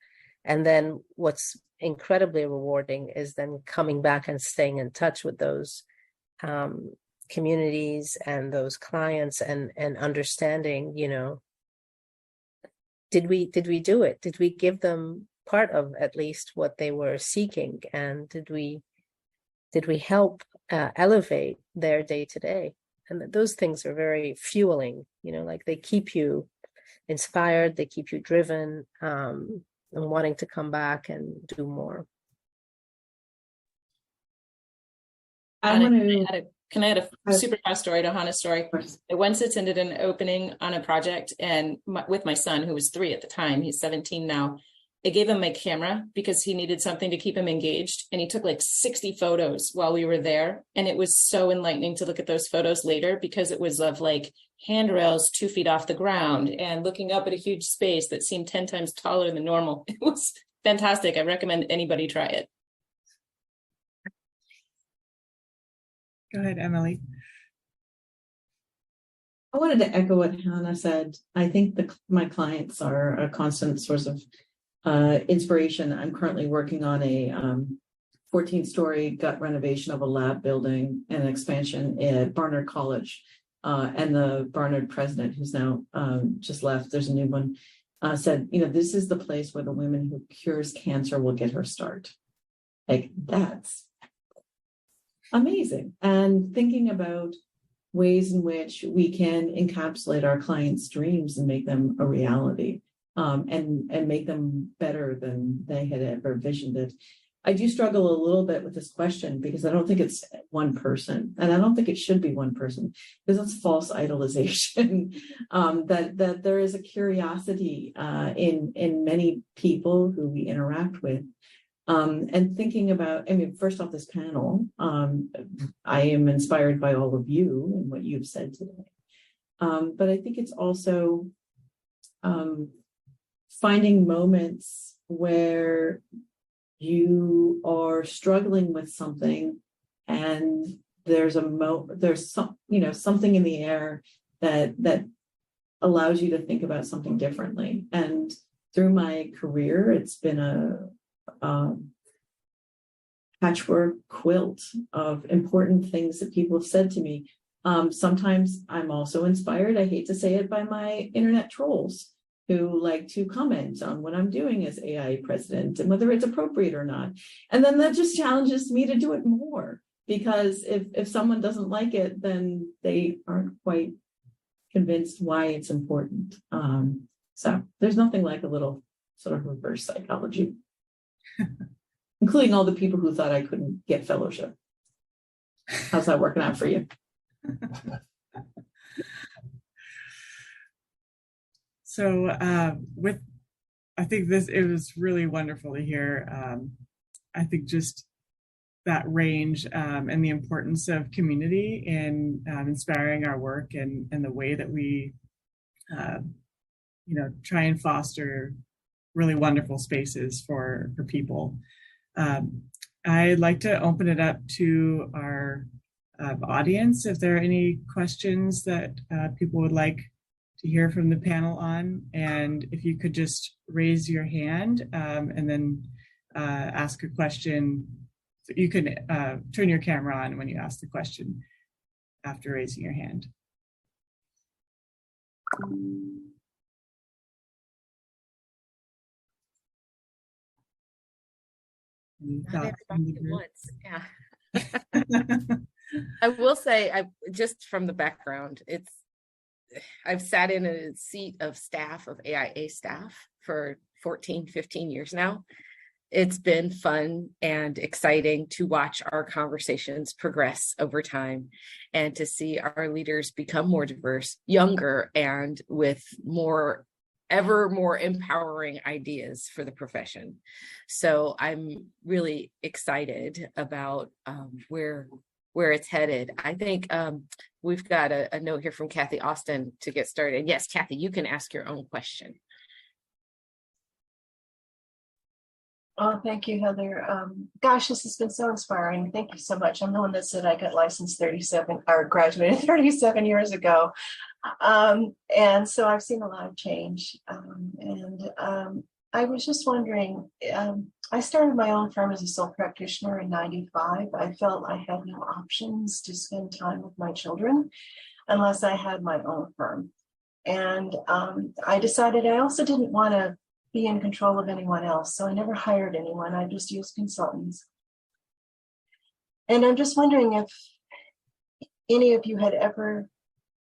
H: And then what's incredibly rewarding is then coming back and staying in touch with those communities and those clients and understanding, you know, did we do it? Did we give them part of at least what they were seeking? And did we help elevate their day to day? And those things are very fueling, you know, like they keep you inspired, they keep you driven, and wanting to come back and do more.
K: Can I add a super fast story to Hannah's story? I once attended an opening on a project and with my son, who was 3 at the time, he's 17 now. I gave him my camera because he needed something to keep him engaged. And he took like 60 photos while we were there. And it was so enlightening to look at those photos later, because it was of like handrails 2 feet off the ground and looking up at a huge space that seemed 10 times taller than normal. It was fantastic. I recommend anybody try it.
E: Go ahead, Emily.
C: I wanted to echo what Hannah said. I think my clients are a constant source of inspiration. I'm currently working on a 14-story gut renovation of a lab building and an expansion at Barnard College. And the Barnard president, who's now just left, there's a new one, said, you know, this is the place where the woman who cures cancer will get her start. Like, that's amazing. And thinking about ways in which we can encapsulate our clients' dreams and make them a reality, and make them better than they had ever visioned it. I do struggle a little bit with this question because I don't think it's one person, and I don't think it should be one person, because it's false idolization. that there is a curiosity in many people who we interact with. And thinking about, I mean, first off, this panel, I am inspired by all of you and what you've said today. But I think it's also finding moments where you are struggling with something and there's some, you know, something in the air that allows you to think about something differently. And through my career, it's been a patchwork quilt of important things that people have said to me. Sometimes I'm also inspired, I hate to say it, by my internet trolls who like to comment on what I'm doing as AIA president and whether it's appropriate or not. And then that just challenges me to do it more, because if someone doesn't like it, then they aren't quite convinced why it's important. So there's nothing like a little sort of reverse psychology. Including all the people who thought I couldn't get fellowship. How's that working out for you?
E: So I think it was really wonderful to hear. I think just that range and the importance of community in inspiring our work and the way that we, try and foster really wonderful spaces for people. I'd like to open it up to our audience if there are any questions that people would like to hear from the panel on. And if you could just raise your hand and then ask a question. You can turn your camera on when you ask the question after raising your hand.
B: Not everybody at once. Yeah. I will say, just from the background, I've sat in a seat of staff of AIA staff for 14, 15 years now. It's been fun and exciting to watch our conversations progress over time and to see our leaders become more diverse, younger, and with ever more empowering ideas for the profession. So I'm really excited about where it's headed. I think we've got a note here from Kathy Austin to get started. Yes, Kathy, you can ask your own question.
L: Oh, thank you, Heather. Gosh, this has been so inspiring. Thank you so much. I'm the one that said I got licensed graduated 37 years ago. And so I've seen a lot of change. I was just wondering, I started my own firm as a sole practitioner in '95. I felt I had no options to spend time with my children unless I had my own firm. And I decided I also didn't want to be in control of anyone else. So I never hired anyone. I just used consultants. And I'm just wondering if any of you had ever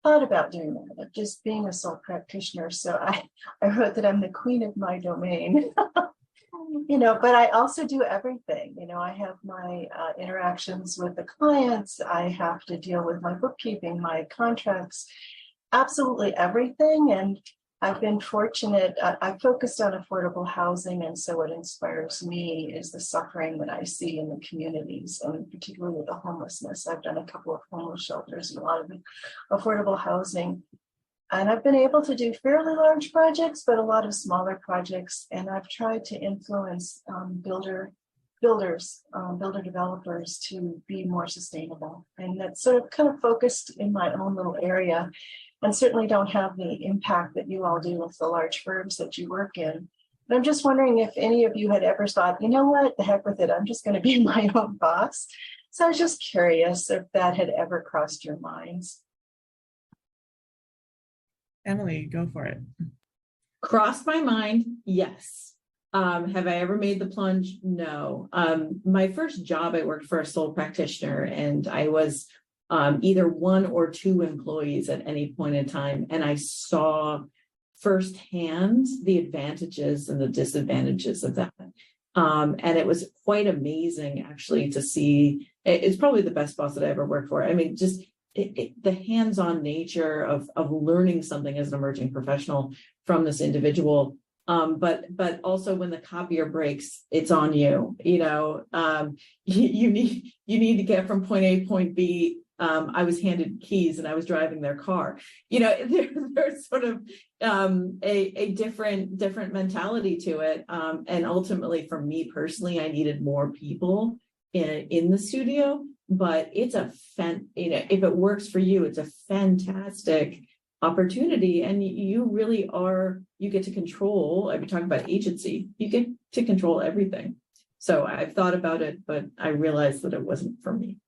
L: thought about doing that, of just being a sole practitioner. So I wrote that I'm the queen of my domain, but I also do everything. I have my interactions with the clients. I have to deal with my bookkeeping, my contracts, absolutely everything. And I've been fortunate. I focused on affordable housing, and so what inspires me is the suffering that I see in the communities, and particularly with the homelessness. I've done a couple of homeless shelters and a lot of affordable housing, and I've been able to do fairly large projects, but a lot of smaller projects. And I've tried to influence builder developers to be more sustainable, and that's sort of kind of focused in my own little area. And certainly don't have the impact that you all do with the large firms that you work in. But I'm just wondering if any of you had ever thought, you know what, the heck with it, I'm just going to be my own boss. So I was just curious if that had ever crossed your minds.
E: Emily, go for it.
C: Crossed my mind, yes. Have I ever made the plunge? No. My first job, I worked for a sole practitioner, and I was either one or two employees at any point in time. And I saw firsthand the advantages and the disadvantages of that. And it was quite amazing, actually, to see. It's probably the best boss that I ever worked for. I mean, just the hands-on nature of learning something as an emerging professional from this individual. But also when the copier breaks, it's on you. You need to get from point A to point B. I was handed keys and I was driving their car. There's sort of a different mentality to it. And ultimately, for me personally, I needed more people in the studio. But it's if it works for you, it's a fantastic opportunity, and you really you get to control. I've been talking about agency. You get to control everything. So I've thought about it, but I realized that it wasn't for me.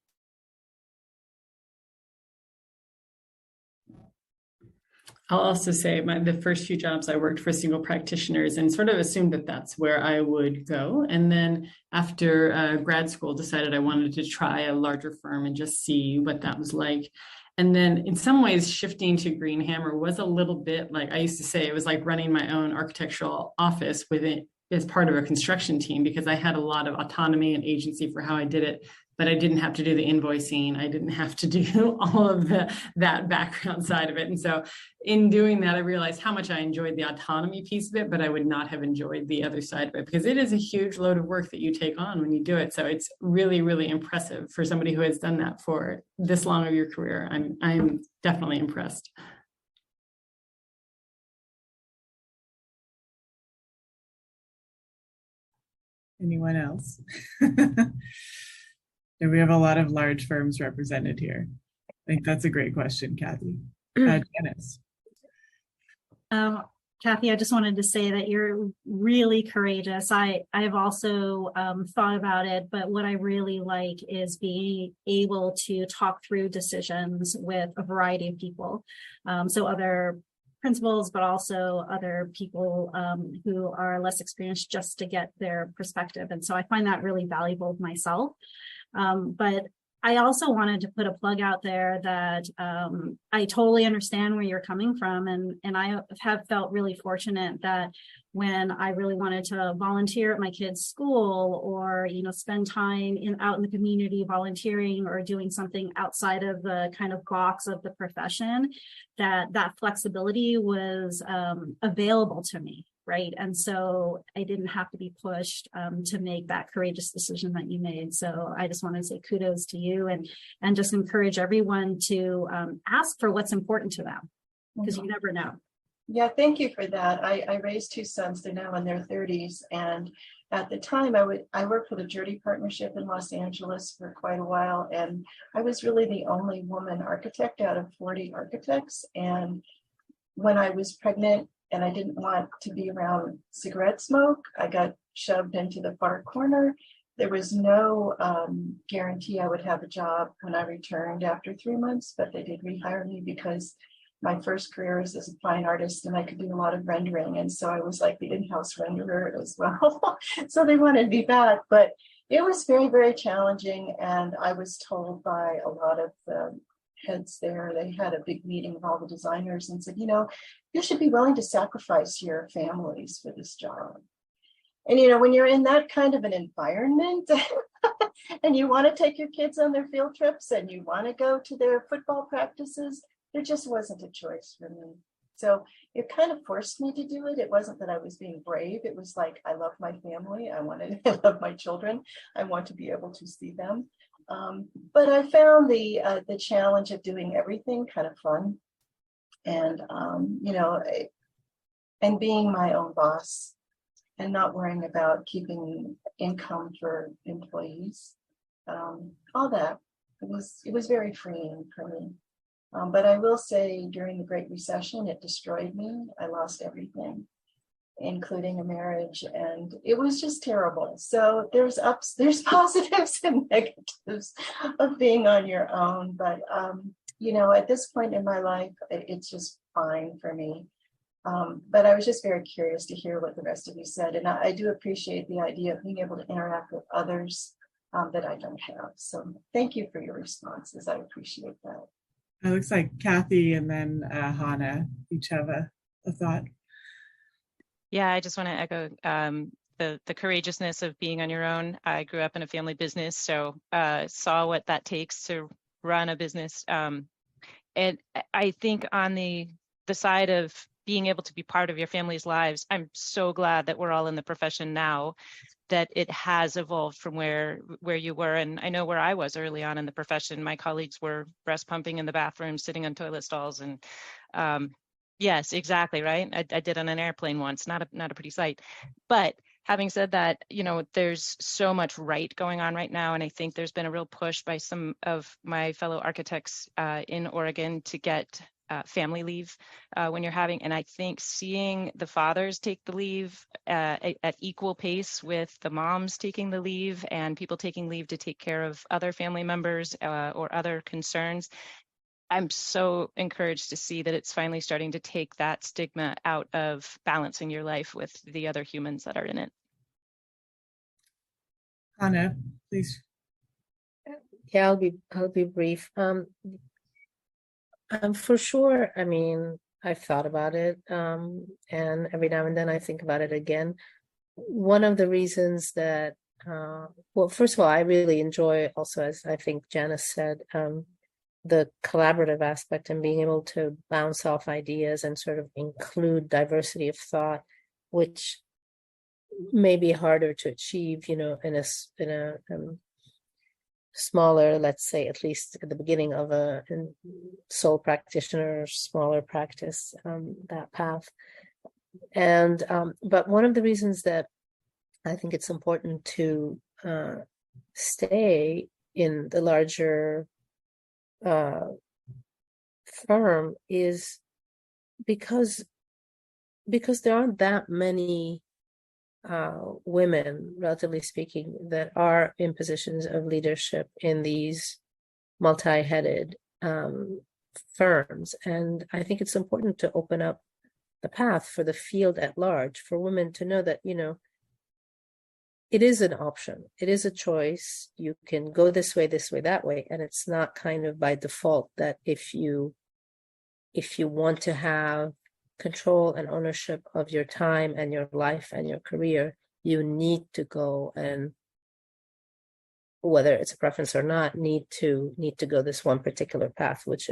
G: I'll also say the first few jobs I worked for single practitioners and sort of assumed that that's where I would go. And then after grad school, decided I wanted to try a larger firm and just see what that was like. And then in some ways, shifting to Green Hammer was a little bit like, I used to say, it was like running my own architectural office as part of a construction team, because I had a lot of autonomy and agency for how I did it. but I didn't have to do the invoicing. I didn't have to do all of that background side of it. And so in doing that, I realized how much I enjoyed the autonomy piece of it, but I would not have enjoyed the other side of it because it is a huge load of work that you take on when you do it. So it's really, really impressive for somebody who has done that for this long of your career. I'm definitely impressed.
E: Anyone else? And we have a lot of large firms represented here. I think that's a great question, Kathy. Janice.
J: Kathy, I just wanted to say that you're really courageous. I've also thought about it, but what I really like is being able to talk through decisions with a variety of people. So other principals, but also other people who are less experienced, just to get their perspective. And so I find that really valuable myself. But I also wanted to put a plug out there that I totally understand where you're coming from. And I have felt really fortunate that when I really wanted to volunteer at my kids' school or, spend time out in the community volunteering or doing something outside of the kind of box of the profession, that flexibility was available to me. Right. And so I didn't have to be pushed to make that courageous decision that you made. So I just want to say kudos to you and just encourage everyone to ask for what's important to them, because you never know.
L: Yeah, thank you for that. I raised two sons. They're now in their 30s. And at the time, I worked with a Jury partnership in Los Angeles for quite a while. And I was really the only woman architect out of 40 architects. And when I was pregnant, and I didn't want to be around cigarette smoke, I got shoved into the far corner. There was no guarantee I would have a job when I returned after 3 months, but they did rehire me because my first career is as a fine artist and I could do a lot of rendering. And so I was like the in-house renderer as well. So they wanted me back, but it was very, very challenging. And I was told by a lot of the heads there, they had a big meeting of all the designers and said, you should be willing to sacrifice your families for this job. And when you're in that kind of an environment and you want to take your kids on their field trips and you want to go to their football practices, there just wasn't a choice for me. So it kind of forced me to do it. It wasn't that I was being brave. It was like, I love my family. I love my children. I want to be able to see them. But I found the challenge of doing everything kind of fun, and and being my own boss, and not worrying about keeping income for employees. All that it was very freeing for me. But I will say, during the Great Recession, it destroyed me. I lost everything, including a marriage, and it was just terrible. So there's positives and negatives of being on your own, but at this point in my life, it's just fine for me. But I was just very curious to hear what the rest of you said, and I do appreciate the idea of being able to interact with others that I don't have. So thank you for your responses. I appreciate that.
E: It looks like Kathy and then Hannah each have a thought.
M: Yeah, I just want to echo the courageousness of being on your own. I grew up in a family business, so saw what that takes to run a business. And I think on the side of being able to be part of your family's lives, I'm so glad that we're all in the profession now, that it has evolved from where you were. And I know where I was early on in the profession. My colleagues were breast pumping in the bathroom, sitting on toilet stalls, and yes, exactly, right. I did on an airplane once, not a pretty sight. But having said that, there's so much right going on right now. And I think there's been a real push by some of my fellow architects in Oregon to get family leave when you're having, and I think seeing the fathers take the leave at equal pace with the moms taking the leave and people taking leave to take care of other family members or other concerns, I'm so encouraged to see that it's finally starting to take that stigma out of balancing your life with the other humans that are in it.
E: Hannah, please.
H: Yeah, I'll be brief. For sure. I mean, I've thought about it, and every now and then I think about it again. One of the reasons that well, first of all, I really enjoy also, as I think Janice said, the collaborative aspect and being able to bounce off ideas and sort of include diversity of thought, which may be harder to achieve, in a smaller, let's say, at least at the beginning of a sole practitioner, smaller practice, that path. And but one of the reasons that I think it's important to stay in the larger firm is because there aren't that many women, relatively speaking, that are in positions of leadership in these multi-headed firms. And I think it's important to open up the path for the field at large, for women to know that, it is an option. It is a choice. You can go this way, that way. And it's not kind of by default that if you want to have control and ownership of your time and your life and your career, you need to go, and whether it's a preference or not, need to go this one particular path, which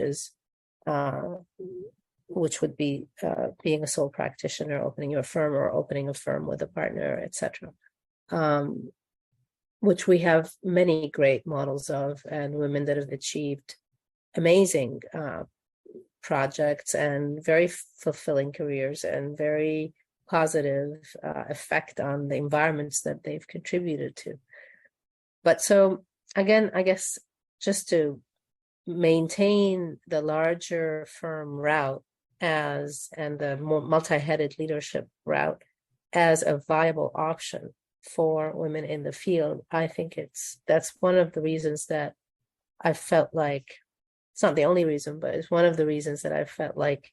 H: would be being a sole practitioner, opening your firm, or opening a firm with a partner, etc. Which we have many great models of, and women that have achieved amazing projects and very fulfilling careers and very positive effect on the environments that they've contributed to. But so again, I guess just to maintain the larger firm route and the more multi-headed leadership route as a viable option for women in the field, I think that's one of the reasons that I felt like, it's not the only reason, but it's one of the reasons that I felt like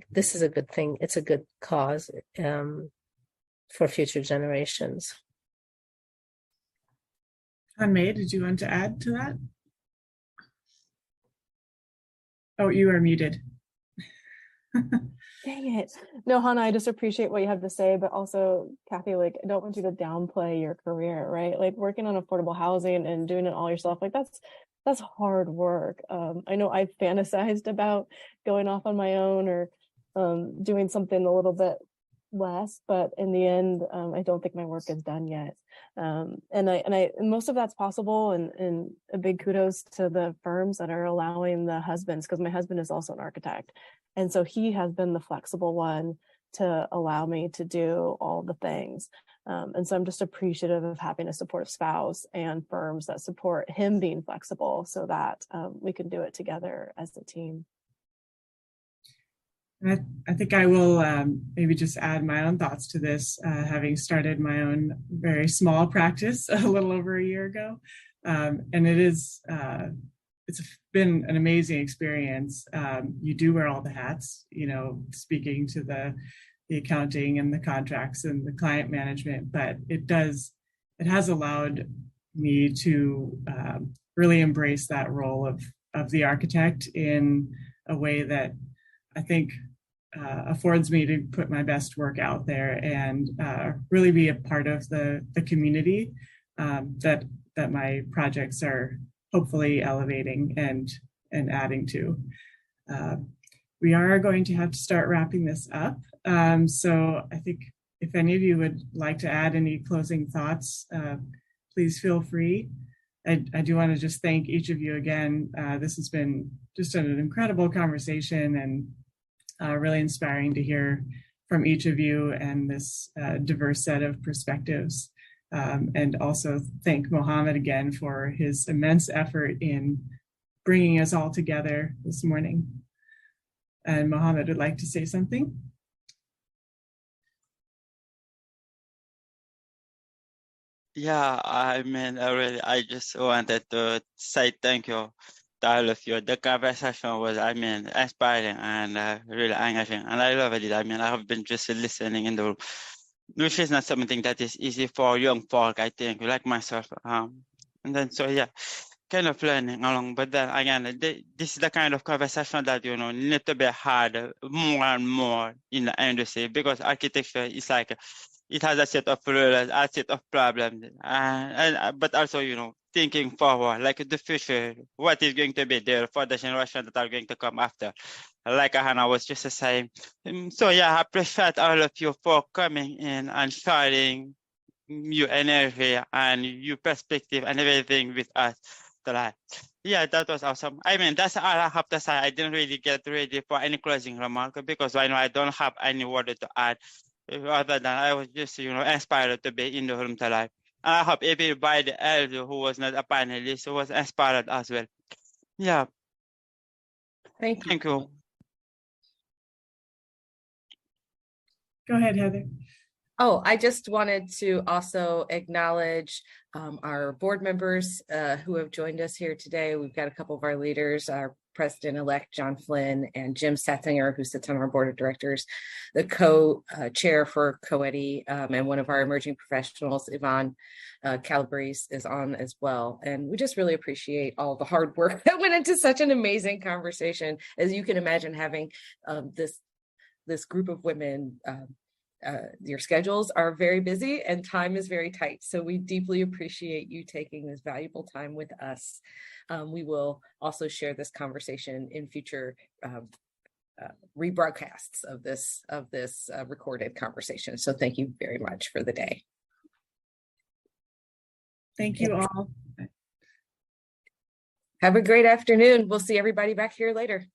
H: this is a good thing. It's a good cause for future generations.
E: May, did you want to add to that? Oh, you are muted.
I: Dang it. No, Hannah, I just appreciate what you have to say, but also, Kathy, like, I don't want you to downplay your career, right? Like, working on affordable housing and doing it all yourself, like, that's hard work. I know I've fantasized about going off on my own or doing something a little bit less, but in the end, I don't think my work is done yet. And most of that's possible, and a big kudos to the firms that are allowing the husbands, because my husband is also an architect. And so he has been the flexible one to allow me to do all the things. And so I'm just appreciative of having a supportive spouse and firms that support him being flexible so that we can do it together as a team.
E: I think I will maybe just add my own thoughts to this, having started my own very small practice a little over a year ago. And it's been an amazing experience. You do wear all the hats, speaking to the accounting and the contracts and the client management, but it has allowed me to really embrace that role of the architect in a way that I think affords me to put my best work out there and really be a part of the community that my projects are hopefully elevating and adding to. We are going to have to start wrapping this up. So I think if any of you would like to add any closing thoughts, please feel free. I do want to just thank each of you again. This has been just an incredible conversation and really inspiring to hear from each of you and this diverse set of perspectives. And also thank Mohammed again for his immense effort in bringing us all together this morning. And Mohammed would like to say something.
A: Yeah, I just wanted to say thank you to all of you. The conversation was, inspiring and really engaging, and I love it. I have been just listening in the room, which is not something that is easy for young folk, I think, like myself. And then, so yeah, kind of learning along. But then again, this is the kind of conversation that, need to be had more and more in the industry, because architecture is like, it has a set of rules, a set of problems, but also, you know, thinking forward, like the future, what is going to be there for the generation that are going to come after. Like Hannah was just saying. So yeah, I appreciate all of you for coming in and sharing your energy and your perspective and everything with us tonight. Yeah, that was awesome. I mean, that's all I have to say. I didn't really get ready for any closing remark because I know I don't have any word to add other than I was just, you know, inspired to be in the room tonight. And I hope everybody else who was not a panelist was inspired as well. Yeah.
B: Thank you.
A: Thank you.
E: Go ahead, Heather.
B: Oh, I just wanted to also acknowledge our board members who have joined us here today. We've got a couple of our leaders, our President-elect John Flynn and Jim Settinger, who sits on our board of directors, the co-chair for COEDI, and one of our emerging professionals, Yvonne Calabrese, is on as well. And we just really appreciate all the hard work that went into such an amazing conversation. As you can imagine, having this group of women, your schedules are very busy and time is very tight. So we deeply appreciate you taking this valuable time with us. We will also share this conversation in future rebroadcasts of this recorded conversation. So thank you very much for the day.
E: Thank you all.
B: Have a great afternoon. We'll see everybody back here later.